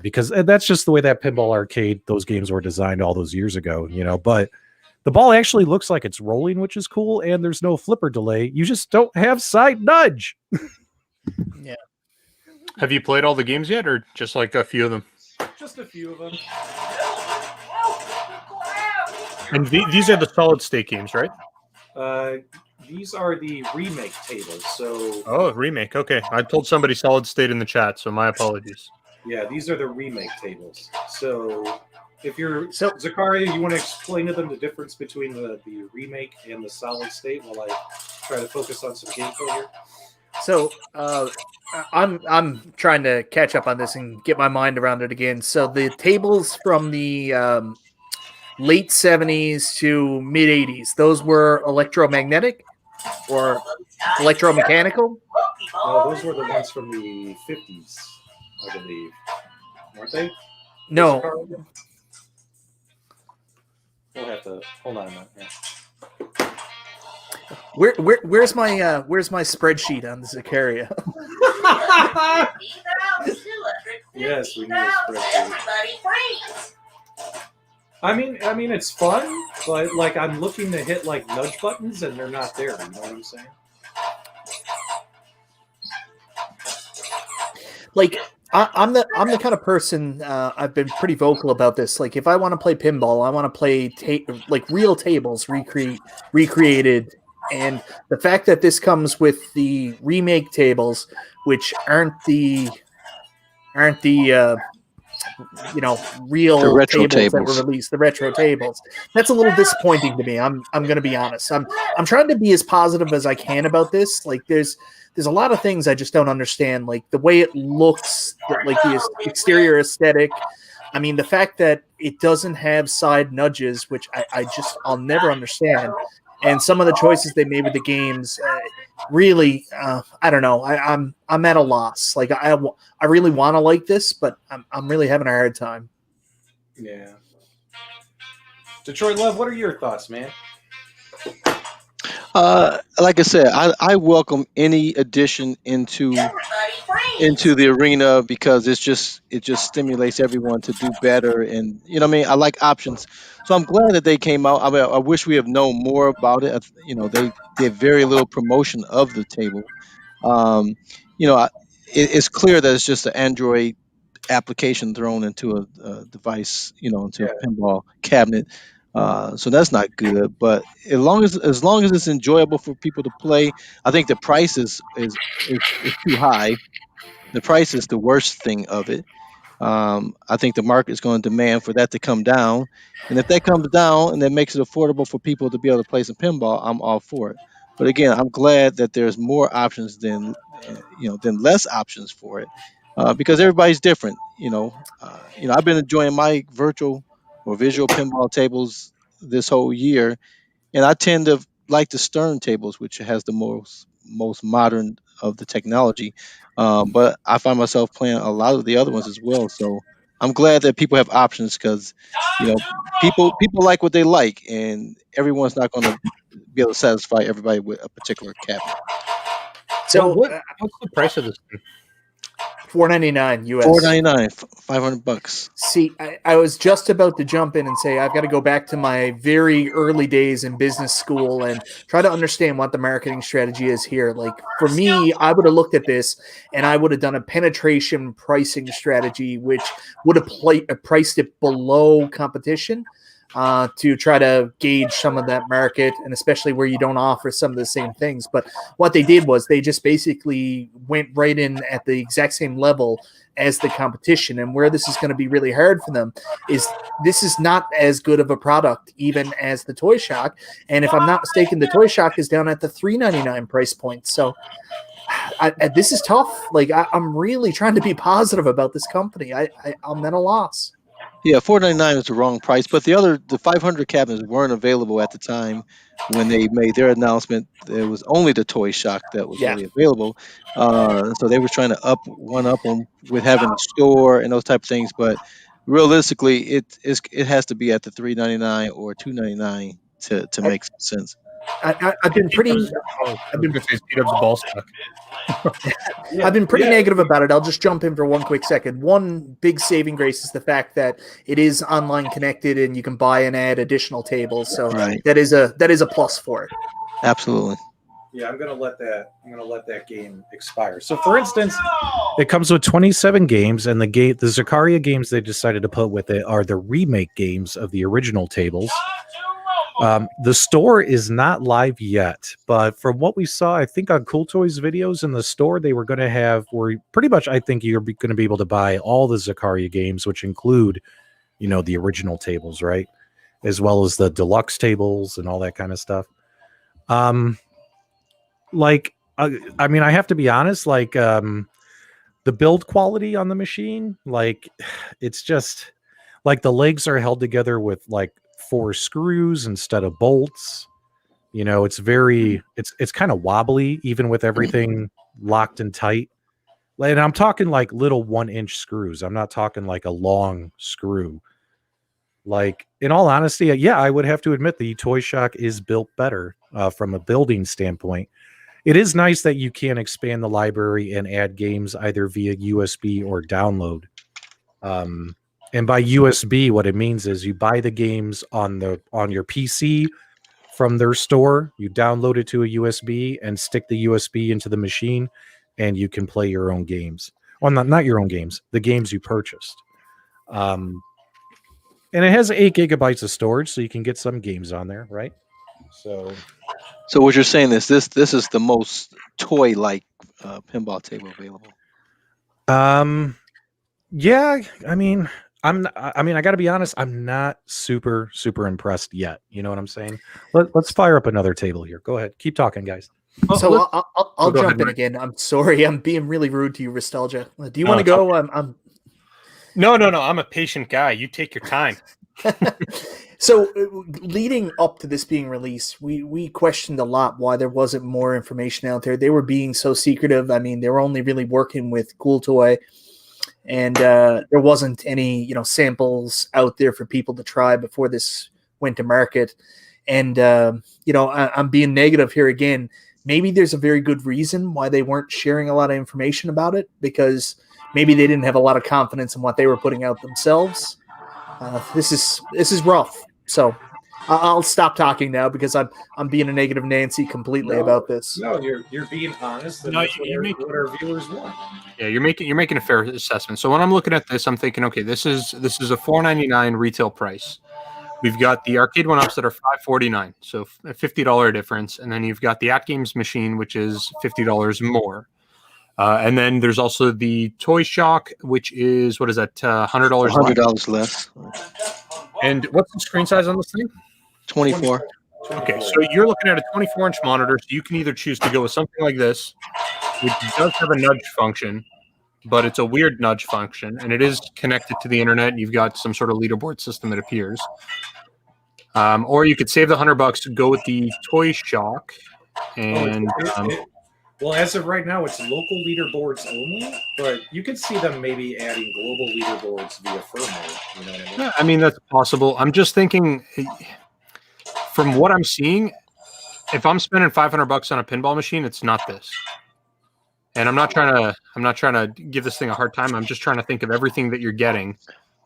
[SPEAKER 2] Because that's just the way that Pinball Arcade, those games were designed all those years ago, But the ball actually looks like it's rolling, which is cool, and there's no flipper delay. You just don't have side nudge.
[SPEAKER 4] Yeah.
[SPEAKER 5] Have you played all the games yet, or just like a few of them?
[SPEAKER 2] Just a few of them.
[SPEAKER 5] And these are the solid state games, right?
[SPEAKER 2] These are the remake tables. So
[SPEAKER 5] Oh, remake. Okay. I told somebody solid state in the chat, so my apologies.
[SPEAKER 2] yeah, these are the remake tables. So if you're Zakaria, you want to explain to them the difference between the remake and the solid state while I try to focus on some gameplay here?
[SPEAKER 4] So I'm trying to catch up on this and get my mind around it again. So the tables from the late 70s to mid 80s, those were electromagnetic or electromechanical?
[SPEAKER 2] No, those were the ones from the 50s, I believe. Weren't they?
[SPEAKER 4] No.
[SPEAKER 2] We'll have to hold on a minute. Yeah.
[SPEAKER 4] Where's my spreadsheet on the Zakaria?
[SPEAKER 2] Yes, we need a spreadsheet. I mean, it's fun, but like I'm looking to hit like nudge buttons and they're not there. You know what I'm saying?
[SPEAKER 4] Like I'm the kind of person. I've been pretty vocal about this. Like if I want to play pinball, I want to play like real tables recreated. And the fact that this comes with the remake tables, which aren't the real tables that were released, the retro tables, that's a little disappointing to me. I'm going to be honest. I'm trying to be as positive as I can about this. Like there's a lot of things I just don't understand, like the way it looks, like the exterior aesthetic. I mean, the fact that it doesn't have side nudges, which I'll never understand. And some of the choices they made with the games, really, I don't know. I'm at a loss. Like I really want to like this, but I'm really having a hard time.
[SPEAKER 2] Yeah. Detroit Love, what are your thoughts, man?
[SPEAKER 3] Like I said, I welcome any addition into the arena because it just stimulates everyone to do better, and I like options. So I'm glad that they came out. I wish we have known more about it. They did very little promotion of the table. It's clear that it's just an Android application thrown into a device, into a pinball cabinet. So that's not good. But as long as it's enjoyable for people to play, I think the price is too high. The price is the worst thing of it. I think the market is going to demand for that to come down, and if that comes down and that makes it affordable for people to be able to play some pinball, I'm all for it. But again, I'm glad that there's more options than than less options for it, because everybody's different. I've been enjoying my virtual or visual pinball tables this whole year, and I tend to like the Stern tables, which has the most modern of the technology. But I find myself playing a lot of the other ones as well. So I'm glad that people have options because people like what they like, and everyone's not going to be able to satisfy everybody with a particular cabinet.
[SPEAKER 4] So
[SPEAKER 5] What's the price of this thing?
[SPEAKER 4] $4.99 US.
[SPEAKER 3] $4.99, $500.
[SPEAKER 4] See, I was just about to jump in and say I've got to go back to my very early days in business school and try to understand what the marketing strategy is here. Like for me, I would have looked at this and I would have done a penetration pricing strategy, which would have priced it below competition to try to gauge some of that market, and especially where you don't offer some of the same things. But what they did was they just basically went right in at the exact same level as the competition. And where this is going to be really hard for them is this is not as good of a product even as the Toy Shock. And if I'm not mistaken, the Toy Shock is down at the $3.99 price point. So this is tough. Like I'm really trying to be positive about this company. I'm at a loss.
[SPEAKER 3] Yeah, $4.99 is the wrong price, but the 500 cabinets weren't available at the time when they made their announcement. There was only the Toy Shock that was really available, so they were trying to up them with having a store and those type of things. But realistically, it has to be at the $3.99 or $2.99 to make some sense.
[SPEAKER 4] I've been pretty.
[SPEAKER 5] I've been PDubs ball stock.
[SPEAKER 4] I've been pretty negative about it. I'll just jump in for one quick second. One big saving grace is the fact that it is online connected and you can buy and add additional tables. So that is a plus for it.
[SPEAKER 3] Absolutely.
[SPEAKER 2] Yeah, I'm gonna let that game expire. So, for instance, it comes with 27 games, and the Zaccaria games they decided to put with it are the remake games of the original tables. The store is not live yet, but from what we saw, I think on Cool Toys videos in the store, they were going to have where pretty much I think you're going to be able to buy all the Zaccaria games, which include, the original tables, right? As well as the deluxe tables and all that kind of stuff. I have to be honest, the build quality on the machine, it's just like the legs are held together with 4 screws instead of bolts. It's very it's kind of wobbly even with everything locked and tight. And I'm talking little 1-inch screws. I'm not talking a long screw. In all honesty, I would have to admit the Toy Shock is built better from a building standpoint. It is nice that you can expand the library and add games either via USB or download. And by USB, what it means is you buy the games on your PC from their store, you download it to a USB and stick the USB into the machine, and you can play your own games. Well, not your own games, the games you purchased. And it has 8 gigabytes of storage, so you can get some games on there, right? So
[SPEAKER 3] what you're saying is this is the most toy-like pinball table available.
[SPEAKER 2] Yeah, I got to be honest. I'm not super impressed yet. You know what I'm saying? Let's fire up another table here. Go ahead. Keep talking, guys.
[SPEAKER 4] So I'll jump in again. I'm sorry. I'm being really rude to you, Nostalgia. Do you want to go? I'm
[SPEAKER 5] No. I'm a patient guy. You take your time.
[SPEAKER 4] So leading up to this being released, we questioned a lot why there wasn't more information out there. They were being so secretive. I mean, they were only really working with Cool Toy. And there wasn't any, samples out there for people to try before this went to market. And, I'm being negative here again. Maybe there's a very good reason why they weren't sharing a lot of information about it, because maybe they didn't have a lot of confidence in what they were putting out themselves. This is rough. So I'll stop talking now because I'm being a negative Nancy completely about this.
[SPEAKER 2] No, you're being honest. And that's what our viewers want.
[SPEAKER 5] Yeah, you're making a fair assessment. So when I'm looking at this, I'm thinking, okay, this is a $4.99 retail price. We've got the Arcade1Ups that are $5.49, so a $50 difference, and then you've got the AtGames machine, which is $50 more. And then there's also the Toy Shock, which is, what is that, $100 less?
[SPEAKER 3] $100 less.
[SPEAKER 5] And what's the screen size on this thing?
[SPEAKER 3] 24.
[SPEAKER 5] Okay, so you're looking at a 24-inch monitor, so you can either choose to go with something like this, which does have a nudge function, but it's a weird nudge function, and it is connected to the internet. You've got some sort of leaderboard system, it appears. Or you could save the $100, go with the Toy Shock, and
[SPEAKER 2] well, as of right now, it's local leaderboards only, but you could see them maybe adding global leaderboards via firmware. You know what I mean?
[SPEAKER 5] yeah, I mean that's possible. I'm just thinking, from what I'm seeing, if I'm spending $500 on a pinball machine, it's not this. And I'm not trying to give this thing a hard time. I'm just trying to think of everything that you're getting.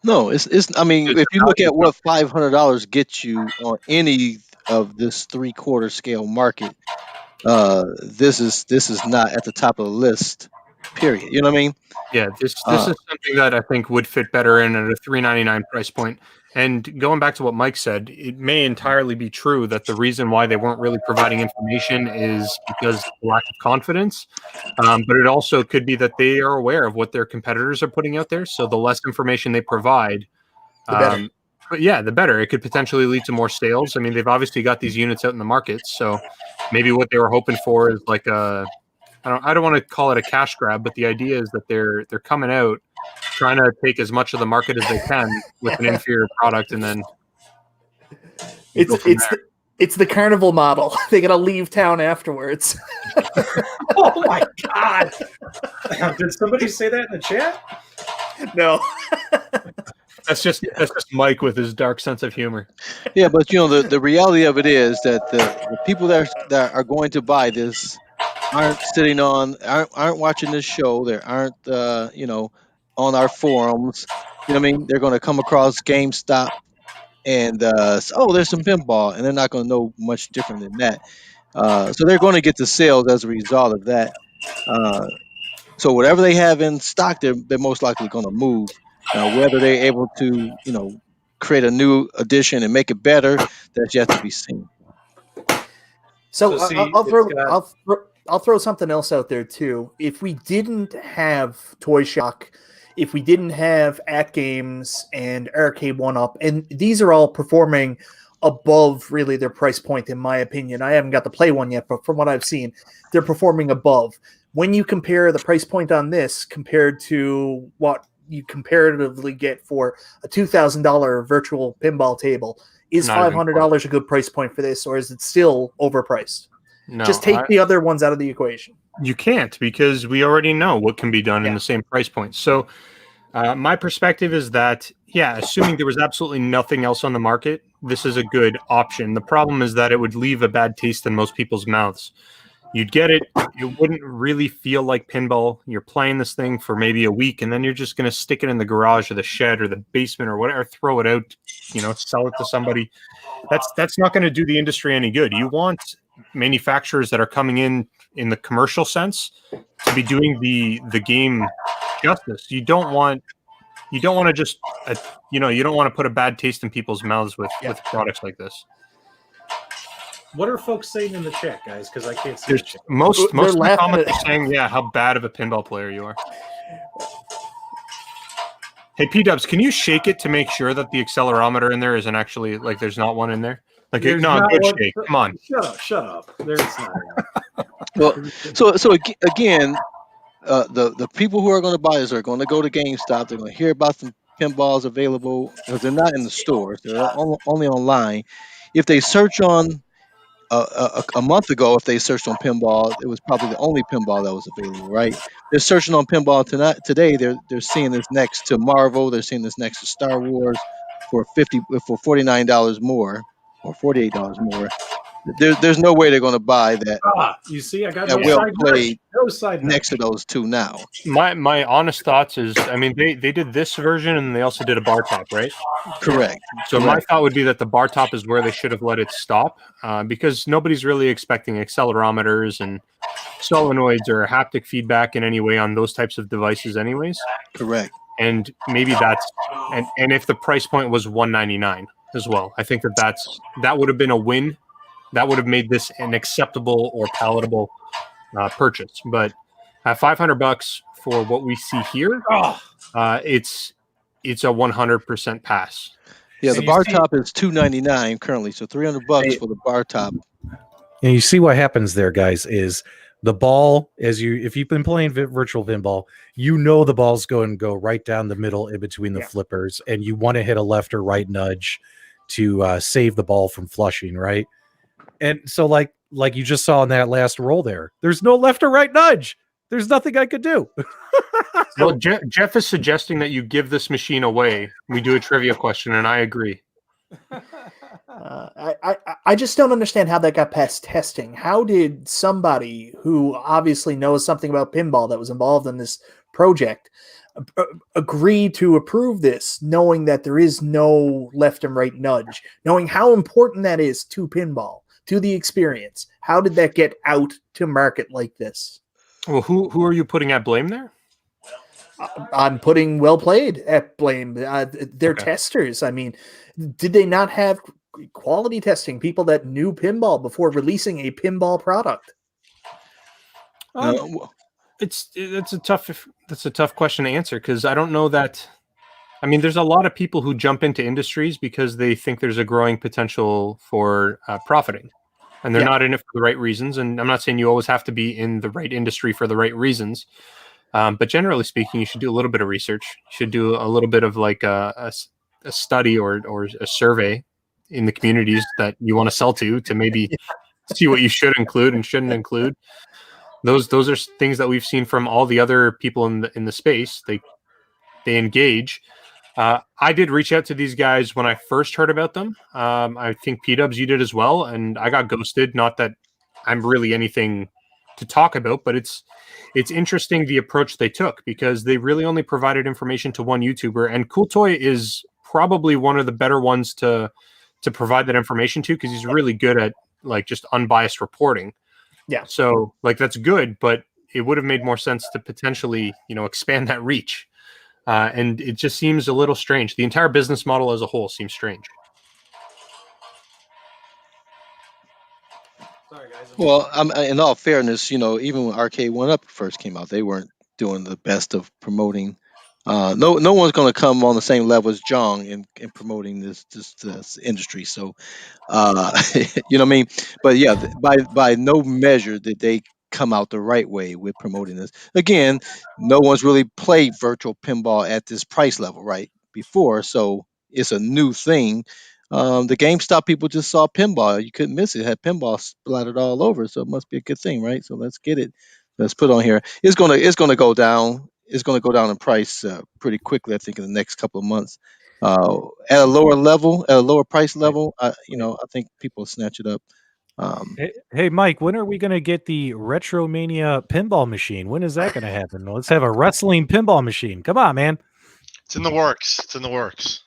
[SPEAKER 3] No, it's. I mean, if you look at what $500 gets you on any of this 3/4 scale market, this is not at the top of the list. Period. You know what I mean?
[SPEAKER 5] Yeah, this is something that I think would fit better in at a $399 price point. And going back to what Mike said, it may entirely be true that the reason why they weren't really providing information is because of lack of confidence. But it also could be that they are aware of what their competitors are putting out there. So the less information they provide,
[SPEAKER 4] The better.
[SPEAKER 5] but yeah, the better. It could potentially lead to more sales. I mean, they've obviously got these units out in the market. So maybe what they were hoping for is like I don't want to call it a cash grab, but the idea is that they're coming out trying to take as much of the market as they can with an inferior product, and then
[SPEAKER 4] it's the carnival model. They gotta leave town afterwards.
[SPEAKER 2] Oh my god! Did somebody say that in the chat?
[SPEAKER 4] No.
[SPEAKER 5] that's just Mike with his dark sense of humor.
[SPEAKER 3] Yeah, but the reality of it is that the people that are going to buy this aren't watching this show. They aren't on our forums. You know what I mean? They're going to come across GameStop and there's some pinball, and they're not going to know much different than that. So they're going to get the sales as a result of that. So whatever they have in stock, they're most likely going to move. Now, whether they're able to create a new edition and make it better, that's yet to be seen.
[SPEAKER 4] So
[SPEAKER 2] see,
[SPEAKER 4] I'll throw something else out there too. If we didn't have Toy Shock, if we didn't have AtGames and Arcade1Up, and these are all performing above really their price point, in my opinion. I haven't got to play one yet, but from what I've seen, they're performing above. When you compare the price point on this compared to what you comparatively get for a $2,000 virtual pinball table, is $500 a good price point for this, or is it still overpriced?
[SPEAKER 5] No,
[SPEAKER 4] just take the other ones out of the equation.
[SPEAKER 5] You can't, because we already know what can be done in the same price point. So my perspective is that, assuming there was absolutely nothing else on the market, this is a good option. The problem is that it would leave a bad taste in most people's mouths. You'd get it. It wouldn't really feel like pinball. You're playing this thing for maybe a week, and then you're just going to stick it in the garage or the shed or the basement or whatever, throw it out, sell it to somebody. That's not going to do the industry any good. You want manufacturers that are coming in the commercial sense to be doing the game justice. You don't want to just you don't want to put a bad taste in people's mouths with products like this.
[SPEAKER 2] What are folks saying in the chat, guys? Because I can't see.
[SPEAKER 5] Most of the comments are saying, how bad of a pinball player you are. Hey, PDubs, can you shake it to make sure that the accelerometer in there isn't actually, like, there's not one in there? Like, good shake. Come on.
[SPEAKER 2] Shut up. There's not.
[SPEAKER 3] Well, so again, the people who are going to buy this are going to go to GameStop. They're going to hear about some pinballs available, because they're not in the stores. They're only online. If they search on a month ago, if they searched on pinball, it was probably the only pinball that was available, right? They're searching on pinball today. They're seeing this next to Marvel. They're seeing this next to Star Wars for $49 more or $48 more. There's no way they're going to buy that.
[SPEAKER 2] You see, I got
[SPEAKER 3] no side next to those two now.
[SPEAKER 5] My honest thoughts is, I mean, they did this version and they also did a bar top, right?
[SPEAKER 3] Correct.
[SPEAKER 5] So my thought would be that the bar top is where they should have let it stop, because nobody's really expecting accelerometers and solenoids or haptic feedback in any way on those types of devices anyways.
[SPEAKER 3] Correct.
[SPEAKER 5] And maybe that's and if the price point was $199 as well, I think that would have been a win. That would have made this an acceptable or palatable purchase. But At $500 for what we see here, it's a 100% pass.
[SPEAKER 3] Yeah,
[SPEAKER 2] So
[SPEAKER 3] the
[SPEAKER 2] you
[SPEAKER 3] bar
[SPEAKER 2] see-
[SPEAKER 3] top is $299 currently, so $300
[SPEAKER 4] Hey.
[SPEAKER 3] for the bar top.
[SPEAKER 2] And you see what happens there, guys, is the ball, if you've been playing virtual pinball, you know the ball's going to go right down the middle in between the flippers, and you want to hit a left or right nudge to save the ball from flushing, right? And so like you just saw in that last roll there's no left or right nudge. There's nothing I could do.
[SPEAKER 5] Well, Jeff is suggesting that you give this machine away. We do a trivia question, and I agree.
[SPEAKER 4] I just don't understand how that got past testing. How did somebody who obviously knows something about pinball that was involved in this project agree to approve this, knowing that there is no left and right nudge, knowing how important that is to pinball, to the experience? How did that get out to market like this?
[SPEAKER 5] Well, who are you putting at blame there?
[SPEAKER 4] I'm putting Well Played at blame. They're testers. I mean, did they not have quality testing, people that knew pinball before releasing a pinball product?
[SPEAKER 5] That's a tough question to answer, because I don't know that. I mean, there's a lot of people who jump into industries because they think there's a growing potential for profiting, and they're not in it for the right reasons. And I'm not saying you always have to be in the right industry for the right reasons, but generally speaking, you should do a little bit of research. You should do a little bit of like a study or a survey in the communities that you want to sell to maybe see what you should include and shouldn't include. Those are things that we've seen from all the other people in the space. They engage. I did reach out to these guys when I first heard about them. I think PDubs, you did as well, and I got ghosted. Not that I'm really anything to talk about, but it's interesting the approach they took, because they really only provided information to one YouTuber, and Cool Toy is probably one of the better ones to provide that information to, because he's really good at like just unbiased reporting.
[SPEAKER 4] Yeah.
[SPEAKER 5] So like that's good, but it would have made more sense to potentially, expand that reach. And it just seems a little strange. The entire business model as a whole seems strange.
[SPEAKER 2] Sorry, guys.
[SPEAKER 3] Well, in all fairness, even when Arcade1Up first came out, they weren't doing the best of promoting. No one's going to come on the same level as Jong in promoting this industry. So, you know what I mean? But yeah, by no measure did they come out the right way with promoting this. Again, no one's really played virtual pinball at this price level right before, so it's a new thing. The GameStop people just saw pinball. You couldn't miss it. It had pinball splattered all over, so it must be a good thing, right? So let's get it. Let's put it on here. It's gonna go down. It's gonna go down in price pretty quickly. I think in the next couple of months. At a lower level, at a lower price level, I think people will snatch it up.
[SPEAKER 2] Hey, Mike, when are we going to get the RetroMania pinball machine? When is that going to happen? Let's have a wrestling pinball machine. Come on, man.
[SPEAKER 6] It's in the works. It's in the works.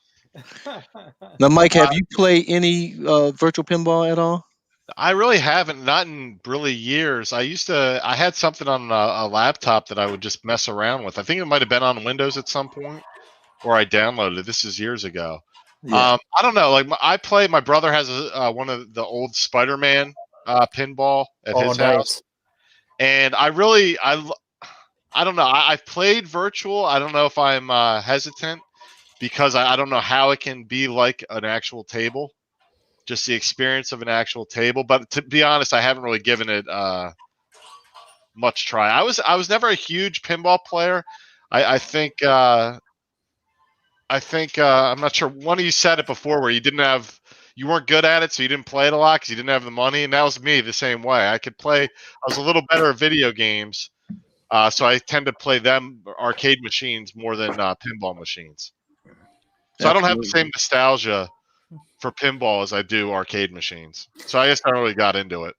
[SPEAKER 3] Now, Mike, have you played any virtual pinball at all?
[SPEAKER 6] I really haven't, not in really years. I had something on a laptop that I would just mess around with. I think it might have been on Windows at some point, or I downloaded it. This is years ago.
[SPEAKER 3] Yeah.
[SPEAKER 6] I don't know. Like my brother has one of the old Spider-Man pinball at his house, and I don't know. I've played virtual. I don't know if I'm hesitant because I don't know how it can be like an actual table, just the experience of an actual table. But to be honest, I haven't really given it much try. I was never a huge pinball player. I think I'm not sure. One of you said it before, where you weren't good at it, so you didn't play it a lot because you didn't have the money. And that was me the same way. I was a little better at video games, so I tend to play them arcade machines more than pinball machines. So I don't have the same nostalgia for pinball as I do arcade machines. So I guess I really got into it.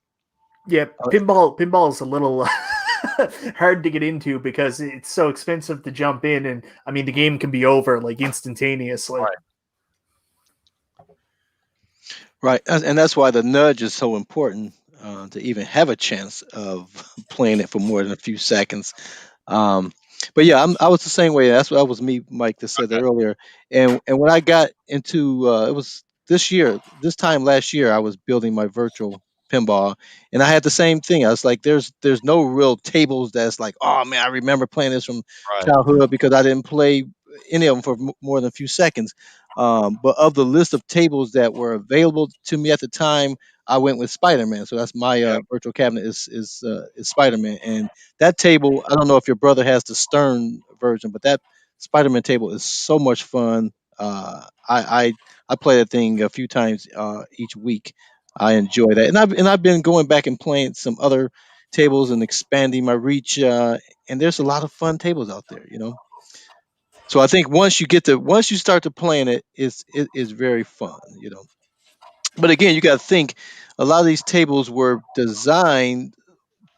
[SPEAKER 4] Yeah, pinball is a little hard to get into because it's so expensive to jump in, and I mean the game can be over like instantaneously.
[SPEAKER 3] Right, and that's why the nudge is so important to even have a chance of playing it for more than a few seconds. But yeah, I was the same way. That was me, Mike, that said that earlier. And when I got into it was this time last year, I was building my virtual pinball, and I had the same thing. I was like, there's no real tables that's like, oh man, I remember playing this from
[SPEAKER 6] Right.
[SPEAKER 3] childhood because I didn't play any of them for more than a few seconds. But of the list of tables that were available to me at the time, I went with Spider-Man. So that's my
[SPEAKER 6] Yeah.
[SPEAKER 3] virtual cabinet is Spider-Man, and that table. I don't know if your brother has the Stern version, but that Spider-Man table is so much fun. I play that thing a few times each week. I enjoy that, and I've been going back and playing some other tables and expanding my reach. And there's a lot of fun tables out there, you know. So I think once you start to playing it, it is very fun, you know. But again, you got to think a lot of these tables were designed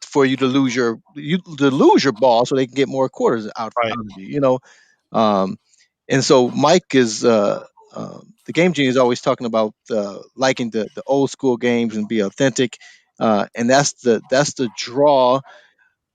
[SPEAKER 3] for you to lose your ball so they can get more quarters
[SPEAKER 6] Right.
[SPEAKER 3] out of you, you know. Um, and so Mike is the game genie is always talking about liking the old school games and be authentic, and that's the draw.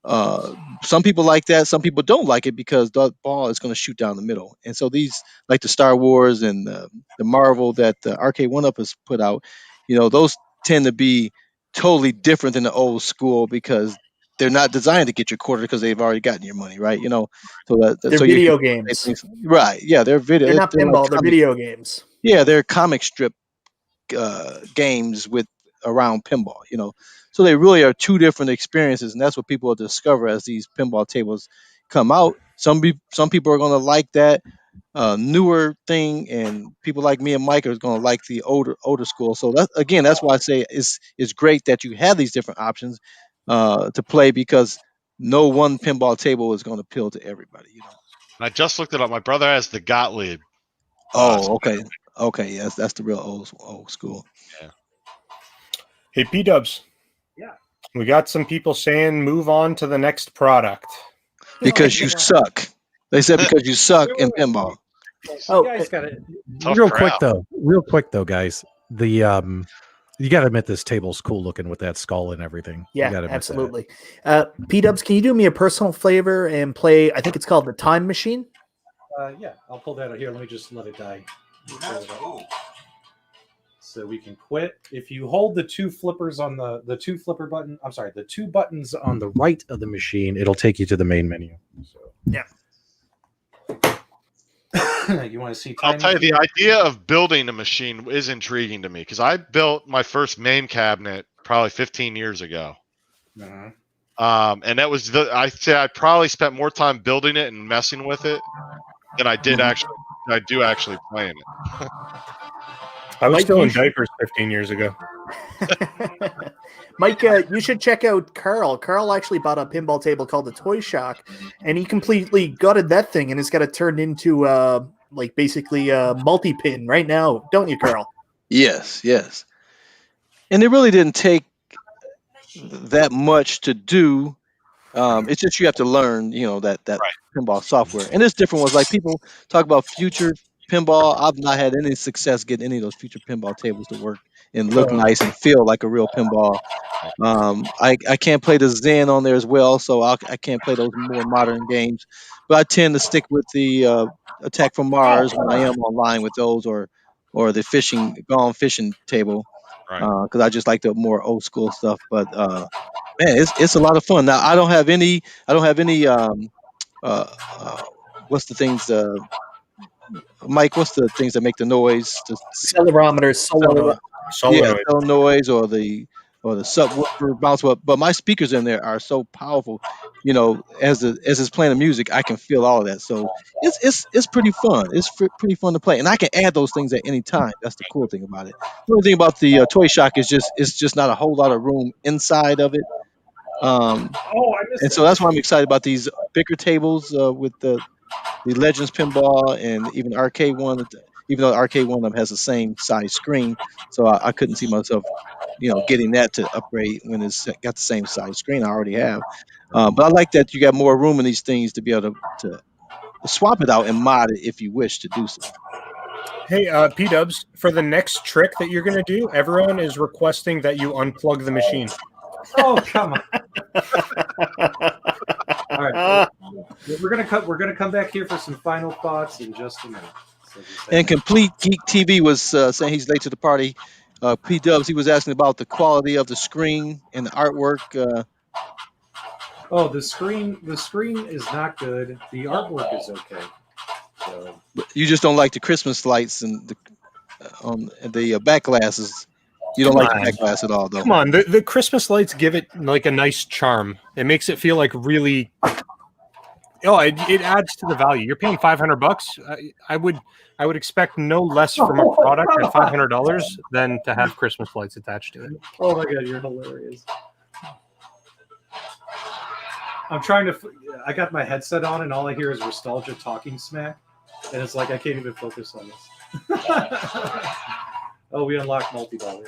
[SPEAKER 3] Uh, some people like that. Some people don't like it because the ball is going to shoot down the middle. And so these, like the Star Wars and the Marvel that the Arcade1Up has put out, you know, those tend to be totally different than the old school because they're not designed to get your quarter because they've already gotten your money, right? You know, so
[SPEAKER 4] They're
[SPEAKER 3] so you can
[SPEAKER 4] video
[SPEAKER 3] play
[SPEAKER 4] games.
[SPEAKER 3] things, right? Yeah, they're video.
[SPEAKER 4] They're not
[SPEAKER 3] They're like
[SPEAKER 4] pinball. They're
[SPEAKER 3] comic.
[SPEAKER 4] video games.
[SPEAKER 3] Yeah, they're comic strip games with around pinball, you know. So they really are two different experiences, and that's what people will discover as these pinball tables come out. Some people are going to like that newer thing, and people like me and Mike are going to like the older school. So that's why I say it's great that you have these different options to play because no one pinball table is going to appeal to everybody, you know.
[SPEAKER 6] I just looked it up. My brother has the Gottlieb.
[SPEAKER 3] Oh, okay, okay, yes, that's the real old school.
[SPEAKER 6] Yeah.
[SPEAKER 5] Hey, PDubs.
[SPEAKER 2] Yeah.
[SPEAKER 5] We got some people saying move on to the next product.
[SPEAKER 3] Because you suck. They said because you suck in pinball.
[SPEAKER 4] Oh,
[SPEAKER 2] You guys got it.
[SPEAKER 6] Tough
[SPEAKER 2] Real
[SPEAKER 6] crowd.
[SPEAKER 2] quick though, guys. The you got to admit this table's cool looking with that skull and everything. You
[SPEAKER 4] yeah,
[SPEAKER 2] gotta admit
[SPEAKER 4] absolutely. P-Dubs, can you do me a personal favor and play, I think it's called the Time Machine?
[SPEAKER 2] that. Yeah, I'll pull that out here. Let me just let it die. So we can quit. If you hold the two flippers on the two flipper button, I'm sorry, the two buttons on the right of the machine, it'll take you to the main menu. So
[SPEAKER 4] Yeah.
[SPEAKER 2] You want to see?
[SPEAKER 6] I'll
[SPEAKER 2] Time
[SPEAKER 6] tell you, the
[SPEAKER 2] Machine?
[SPEAKER 6] idea of building a machine is intriguing to me because I built my first main cabinet probably 15 years ago.
[SPEAKER 2] Uh-huh.
[SPEAKER 6] And that was I say I probably spent more time building it and messing with it than I did actually playing it.
[SPEAKER 5] I was
[SPEAKER 4] Mike,
[SPEAKER 5] still
[SPEAKER 4] you
[SPEAKER 5] in
[SPEAKER 4] should-
[SPEAKER 5] diapers 15 years ago.
[SPEAKER 4] Mike, you should check out Carl. Carl actually bought a pinball table called the Toy Shock, and he completely gutted that thing and has got it turned into like basically a multi-pin right now, don't you, Carl?
[SPEAKER 3] Yes, yes. And it really didn't take that much to do. It's just you have to learn, you know, that
[SPEAKER 6] Right.
[SPEAKER 3] pinball software. And there's different ones. Like people talk about future pinball. I've not had any success getting any of those future pinball tables to work and look nice and feel like a real pinball. I can't play the Zen on there as well, so I can't play those more modern games. But I tend to stick with the Attack from Mars when I am online with those, or the Gone fishing table,
[SPEAKER 6] Right.
[SPEAKER 3] because I just like the more old school stuff. But man, it's a lot of fun. Now I don't have any uh, uh what's the things Mike, what's the things that make the noise?
[SPEAKER 4] Accelerometers, solo.
[SPEAKER 3] Yeah,
[SPEAKER 5] Solenoid.
[SPEAKER 3] cell noise or the subwoofer bounce. But my speakers in there are so powerful, you know, as it's playing the music, I can feel all of that. So it's pretty fun. It's pretty fun to play, and I can add those things at any time. That's the cool thing about it. The only thing about the Toy Shock is just not a whole lot of room inside of it.
[SPEAKER 2] Oh, I missed
[SPEAKER 3] And so that's why I'm excited about these bigger tables with the Legends Pinball and even Arcade1. Even though Arcade1 has the same size screen, so I couldn't see myself, you know, getting that to upgrade when it's got the same size screen I already have. But I like that you got more room in these things to be able to swap it out and mod it if you wish to do so.
[SPEAKER 5] Hey, P-Dubs, for the next trick that you're going to do, everyone is requesting that you unplug the machine.
[SPEAKER 2] Oh, come on. All right. We're gonna come back here for some final thoughts in just a minute. So just hang
[SPEAKER 3] And Complete Geek TV was saying he's late to the party. P-Dubs, he was asking about the quality of the screen and the artwork.
[SPEAKER 2] Oh, the screen is not good. The artwork is okay. So,
[SPEAKER 3] You just don't like the Christmas lights and the back glasses. You don't
[SPEAKER 5] Come
[SPEAKER 3] like
[SPEAKER 5] on.
[SPEAKER 3] the back glass at all, though.
[SPEAKER 5] Come on, the Christmas lights give it like a nice charm. It makes it feel like really. Oh, it adds to the value. You're paying $500. I would expect no less from a product at $500 than to have Christmas lights attached to it.
[SPEAKER 2] oh my god, you're hilarious. I'm trying to. I got my headset on, and all I hear is Nostalgia talking smack, and it's like I can't even focus on this. Oh, we unlocked multi-ball.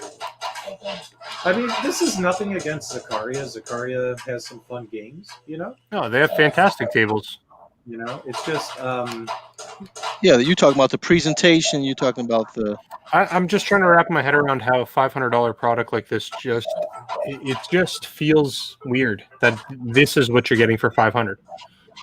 [SPEAKER 2] I mean, this is nothing against Zakaria. Zakaria has some fun games, you know.
[SPEAKER 5] No, they have fantastic tables.
[SPEAKER 2] You know, it's just.
[SPEAKER 3] Yeah, you're talking about the presentation. You're talking about the.
[SPEAKER 5] I'm just trying to wrap my head around how a $500 product like this just feels weird that this is what you're getting for $500.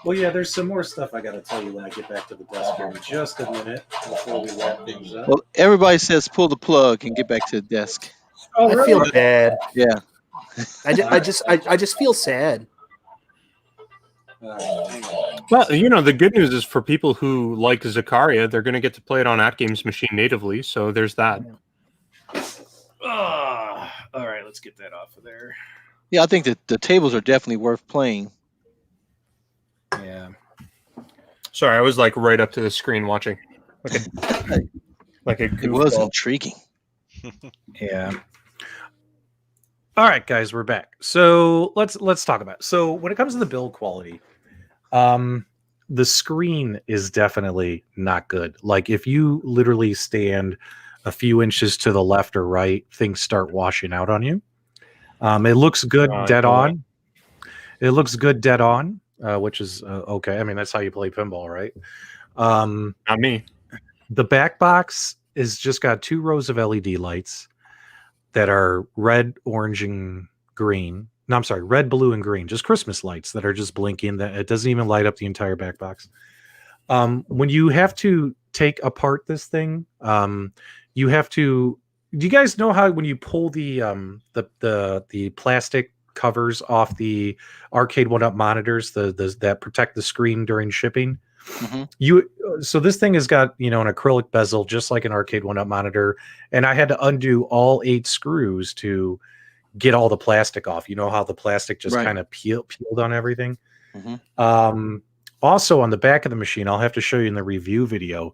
[SPEAKER 2] Well, yeah, there's some more stuff I got to tell you when I get back to the desk here in just a minute before we wrap things up.
[SPEAKER 3] Well, everybody says pull the plug and get back to the desk.
[SPEAKER 2] Oh,
[SPEAKER 4] I feel bad.
[SPEAKER 3] Yeah.
[SPEAKER 4] I just feel sad.
[SPEAKER 5] Well, you know, the good news is for people who like Zakaria, they're going to get to play it on AtGames machine natively. So there's that.
[SPEAKER 2] All right, let's get that off of there.
[SPEAKER 3] Yeah, I think that the tables are definitely worth playing.
[SPEAKER 2] Yeah.
[SPEAKER 5] Sorry, I was like right up to the screen watching. Like a
[SPEAKER 3] It was
[SPEAKER 5] goofball.
[SPEAKER 3] intriguing.
[SPEAKER 2] Yeah. All right, guys, we're back. So let's talk about it. So when it comes to the build quality, the screen is definitely not good. Like if you literally stand a few inches to the left or right, things start washing out on you. It looks good dead on. It looks good dead on, which is okay. I mean, that's how you play pinball, right?
[SPEAKER 5] Not me.
[SPEAKER 2] The back box is just got 2 rows of LED lights that are red, orange, and green. No, I'm sorry, red, blue, and green. Just Christmas lights that are just blinking. That it doesn't even light up the entire back box. When you have to take apart this thing, you have to. Do you guys know how when you pull the plastic covers off the Arcade1Up monitors, the that protect the screen during shipping?
[SPEAKER 3] Mm-hmm.
[SPEAKER 2] So this thing has got, you know, an acrylic bezel just like an Arcade1Up monitor, and I had to undo all 8 screws to get all the plastic off. You know how the plastic just kind of peeled on everything.
[SPEAKER 3] Mm-hmm.
[SPEAKER 2] Also on the back of the machine, I'll have to show you in the review video,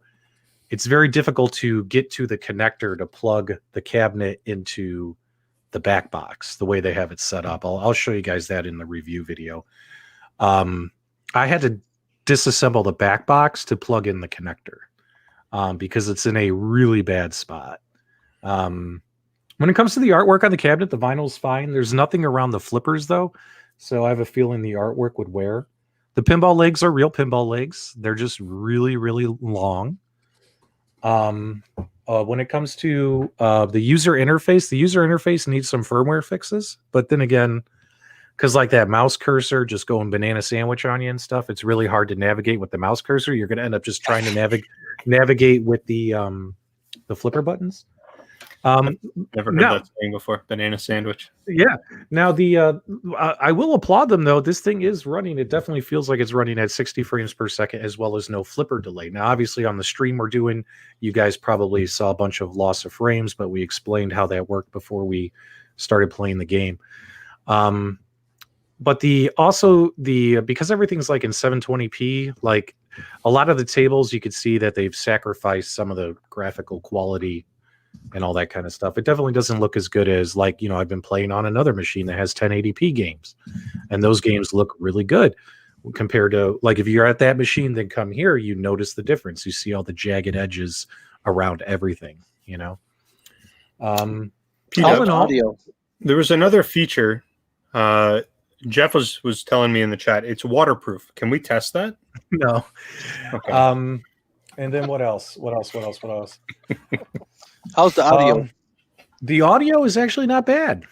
[SPEAKER 2] it's very difficult to get to the connector to plug the cabinet into the back box the way they have it set up. I'll show you guys that in the review video. I had to disassemble the back box to plug in the connector because it's in a really bad spot. When it comes to the artwork on the cabinet, the vinyl's fine. There's nothing around the flippers though, so I have a feeling the artwork would wear. The pinball legs are real pinball legs. They're just really, really long. When it comes to the user interface needs some firmware fixes, but then again, because like that mouse cursor just going banana sandwich on you and stuff, it's really hard to navigate with the mouse cursor. You're going to end up just trying to navigate with the flipper buttons.
[SPEAKER 5] Never heard that saying before. Banana sandwich.
[SPEAKER 2] Yeah. Now I will applaud them though. This thing is running. It definitely feels like it's running at 60 frames per second as well as no flipper delay. Now, obviously on the stream we're doing, you guys probably saw a bunch of loss of frames, but we explained how that worked before we started playing the game. But because everything's like in 720p, like a lot of the tables, you could see that they've sacrificed some of the graphical quality and all that kind of stuff. It definitely doesn't look as good as, like, you know, I've been playing on another machine that has 1080p games, and those games look really good compared to, like, if you're at that machine, then come here, you notice the difference. You see all the jagged edges around everything, you know.
[SPEAKER 3] Audio.
[SPEAKER 5] There was another feature. Jeff was telling me in the chat, it's waterproof. Can we test that?
[SPEAKER 2] No.
[SPEAKER 5] Okay.
[SPEAKER 2] And then what else?
[SPEAKER 3] How's the audio?
[SPEAKER 2] The audio is actually not bad.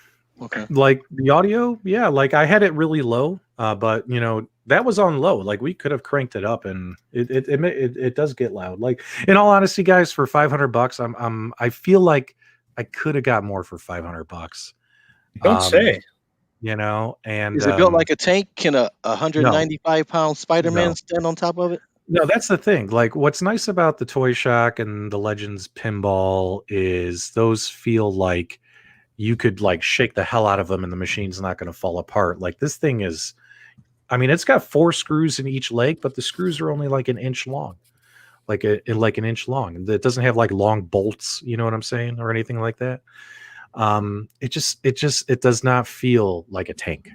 [SPEAKER 3] Okay.
[SPEAKER 2] Like the audio, yeah, like I had it really low, but you know, that was on low. Like we could have cranked it up, and it does get loud. Like, in all honesty, guys, for $500, I I could have got more for $500.
[SPEAKER 5] Don't say.
[SPEAKER 2] You know, and
[SPEAKER 3] Is it built like a tank? Can a 195-pound Spider-Man
[SPEAKER 2] No.
[SPEAKER 3] stand on top of it?
[SPEAKER 2] No, that's the thing. Like, what's nice about the Toy Shock and the Legends Pinball is those feel like you could like shake the hell out of them and the machine's not going to fall apart. Like this thing is, I mean, it's got 4 screws in each leg, but the screws are only like an inch long, like an inch long. It doesn't have like long bolts, you know what I'm saying, or anything like that. It does not feel like a tank.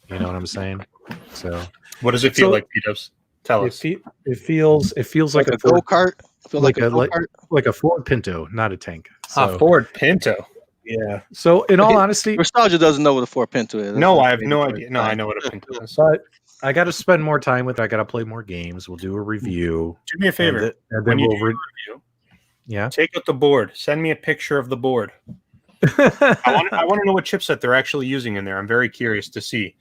[SPEAKER 2] You know what I'm saying? So,
[SPEAKER 5] What does it feel like, PDubs? Tell us.
[SPEAKER 2] It feels like a
[SPEAKER 3] go kart.
[SPEAKER 2] Like a Ford Pinto, not a tank. So,
[SPEAKER 5] Ford Pinto.
[SPEAKER 2] Yeah. So, in all honesty,
[SPEAKER 3] Nostalgia doesn't know what a Ford Pinto is.
[SPEAKER 5] No, I have no idea. No, I know what a Pinto is.
[SPEAKER 2] But I got to spend more time with it. I got to play more games. We'll do a review.
[SPEAKER 5] Do me a favor.
[SPEAKER 2] And then
[SPEAKER 5] when you
[SPEAKER 2] we'll
[SPEAKER 5] do a review,
[SPEAKER 2] yeah.
[SPEAKER 5] take out the board. Send me a picture of the board. I want to know what chipset they're actually using in there. I'm very curious to see.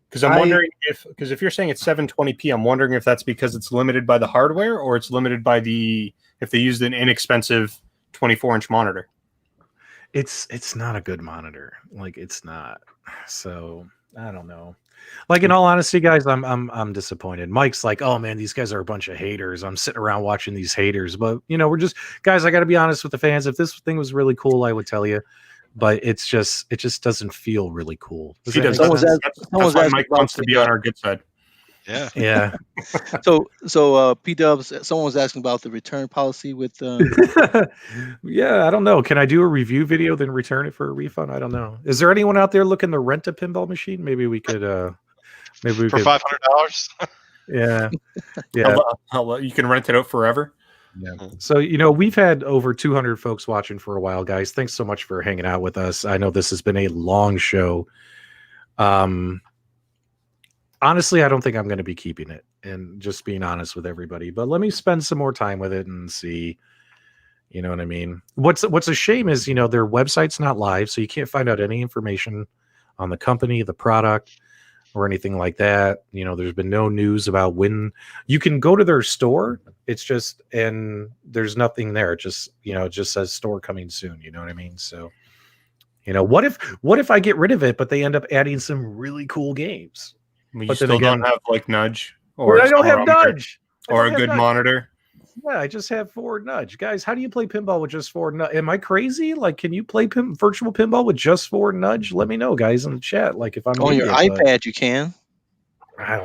[SPEAKER 5] Because I'm wondering if you're saying it's 720p, I'm wondering if that's because it's limited by the hardware or it's limited by if they used an inexpensive 24-inch monitor.
[SPEAKER 2] It's not a good monitor. Like it's not. So I don't know. Like in all honesty, guys, I'm disappointed. Mike's like, oh man, these guys are a bunch of haters. I'm sitting around watching these haters, but you know, we're just guys. I got to be honest with the fans. If this thing was really cool, I would tell you. But it just doesn't feel really cool.
[SPEAKER 5] That's why Mike wants to be on our good side.
[SPEAKER 6] Yeah.
[SPEAKER 2] Yeah.
[SPEAKER 3] So P-Dubs, someone was asking about the return policy with.
[SPEAKER 2] Yeah, I don't know. Can I do a review video then return it for a refund? I don't know. Is there anyone out there looking to rent a pinball machine? Maybe we could. For
[SPEAKER 6] $500.
[SPEAKER 2] Yeah. Yeah.
[SPEAKER 5] You can rent it out forever.
[SPEAKER 2] Yeah. So, you know, we've had over 200 folks watching for a while, guys. Thanks so much for hanging out with us. I know this has been a long show. Honestly, I don't think I'm going to be keeping it, and just being honest with everybody, but let me spend some more time with it and see, you know what I mean? What's a shame is, you know, their website's not live, so you can't find out any information on the company, the product, or anything like that. You know, there's been no news about when you can go to their store. It's just, and there's nothing there. It just, you know, it just says store coming soon. You know what I mean? So, you know, what if I get rid of it, but they end up adding some really cool games?
[SPEAKER 5] But you still don't have like Nudge,
[SPEAKER 2] or I don't have Nudge,
[SPEAKER 5] or a good monitor.
[SPEAKER 2] Yeah, I just have forward nudge. Guys, how do you play pinball with just forward nudge? Am I crazy? Like, can you play virtual pinball with just forward nudge? Let me know, guys, in the chat. Like, if I'm
[SPEAKER 3] on your iPad, you can.
[SPEAKER 2] I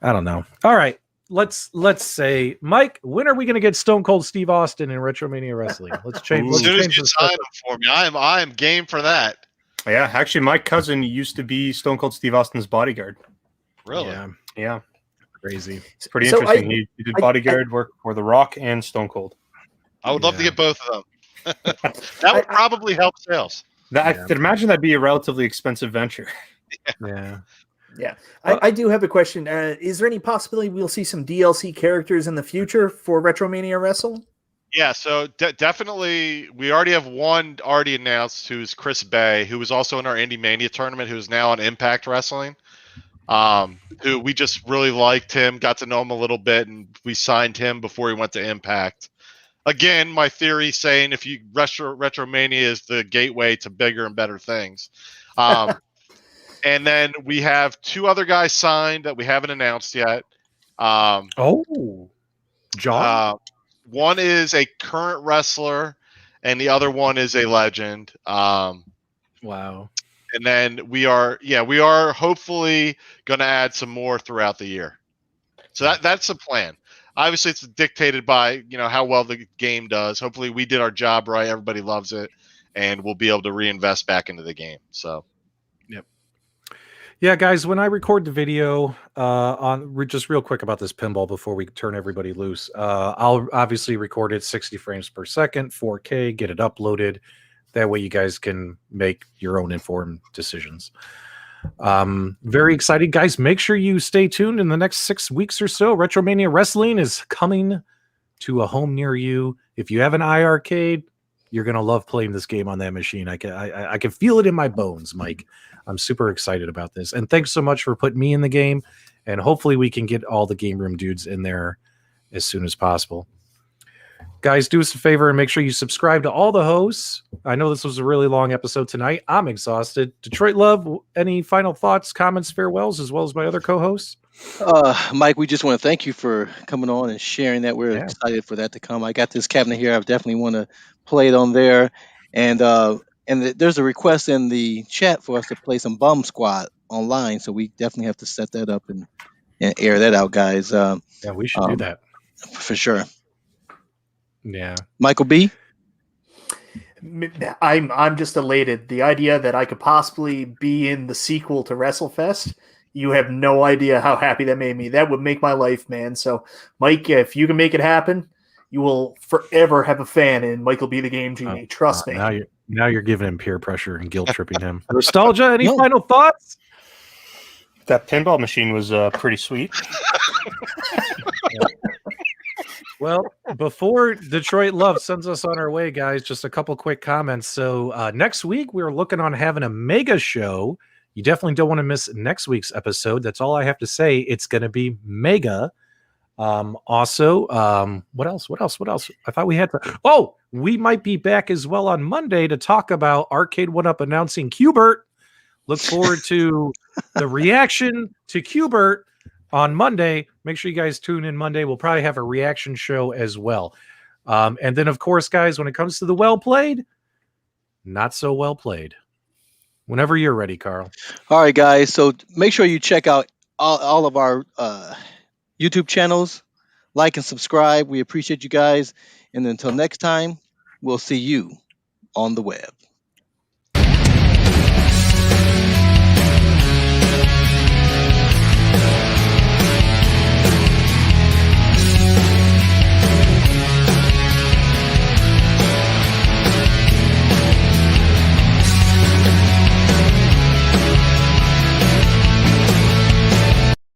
[SPEAKER 2] don't know. All right. Let's say, Mike, when are we going to get Stone Cold Steve Austin in RetroMania Wrestling? Let's change.
[SPEAKER 6] As soon as you sign him for me, I am game for that.
[SPEAKER 5] Yeah, actually, my cousin used to be Stone Cold Steve Austin's bodyguard.
[SPEAKER 6] Really?
[SPEAKER 5] Yeah.
[SPEAKER 2] Crazy.
[SPEAKER 5] It's pretty interesting. He did bodyguard work for The Rock and Stone Cold.
[SPEAKER 6] I would love to get both of them. That would probably help sales.
[SPEAKER 5] I could imagine that'd be a relatively expensive venture.
[SPEAKER 4] Yeah. I do have a question. Is there any possibility we'll see some DLC characters in the future for RetroMania Wrestle?
[SPEAKER 6] Yeah, so definitely, we already have one already announced, who's Chris Bay, who was also in our Indie Mania tournament, who's now on Impact Wrestling. Who we just really liked him, got to know him a little bit, and we signed him before he went to Impact. Again, my theory saying if you RetroMania is the gateway to bigger and better things. And then we have 2 other guys signed that we haven't announced yet.
[SPEAKER 2] John.
[SPEAKER 6] One is a current wrestler, and the other one is a legend.
[SPEAKER 2] Wow.
[SPEAKER 6] And then we are hopefully going to add some more throughout the year. So that's the plan. Obviously, it's dictated by, you know, how well the game does. Hopefully, we did our job right. Everybody loves it, and we'll be able to reinvest back into the game. So,
[SPEAKER 2] yep. Yeah, guys, when I record the video on just real quick about this pinball before we turn everybody loose, I'll obviously record it 60 frames per second, 4K, get it uploaded. That way you guys can make your own informed decisions. Very excited, guys. Make sure you stay tuned in the next 6 weeks or so. RetroMania Wrestling is coming to a home near you. If you have an iiRcade, you're going to love playing this game on that machine. I can feel it in my bones, Mike. I'm super excited about this. And thanks so much for putting me in the game. And hopefully we can get all the Game Room dudes in there as soon as possible. Guys, do us a favor and make sure you subscribe to all the hosts. I know this was a really long episode tonight. I'm exhausted. Detroit Love, any final thoughts, comments, farewells, as well as my other co-hosts?
[SPEAKER 3] Mike, we just want to thank you for coming on and sharing that. We're
[SPEAKER 2] Yeah.
[SPEAKER 3] excited for that to come. I got this cabinet here. I definitely want to play it on there. And there's a request in the chat for us to play some Bum Squad online. So we definitely have to set that up and air that out, guys.
[SPEAKER 2] Yeah, we should do that.
[SPEAKER 3] For sure.
[SPEAKER 2] Yeah.
[SPEAKER 3] Michael B.
[SPEAKER 4] I'm just elated. The idea that I could possibly be in the sequel to WrestleFest, you have no idea how happy that made me. That would make my life, man. So, Mike, if you can make it happen, you will forever have a fan in Michael B. the Game Genie. Trust me.
[SPEAKER 2] Now you're giving him peer pressure and guilt tripping him. Nostalgia, any final thoughts?
[SPEAKER 5] That pinball machine was pretty sweet.
[SPEAKER 2] Well, before Detroit Love sends us on our way, guys, just a couple quick comments. So next week, we're looking on having a mega show. You definitely don't want to miss next week's episode. That's all I have to say. It's going to be mega. Also, what else? I thought we had to. Oh, we might be back as well on Monday to talk about Arcade1Up announcing Qbert. Look forward to the reaction to Qbert on Monday. Make sure you guys tune in Monday. We'll probably have a reaction show as well. And then, of course, guys, when it comes to the well played, not so well played. Whenever you're ready, Carl.
[SPEAKER 3] All right, guys. So make sure you check out all of our YouTube channels. Like and subscribe. We appreciate you guys. And until next time, we'll see you on the web.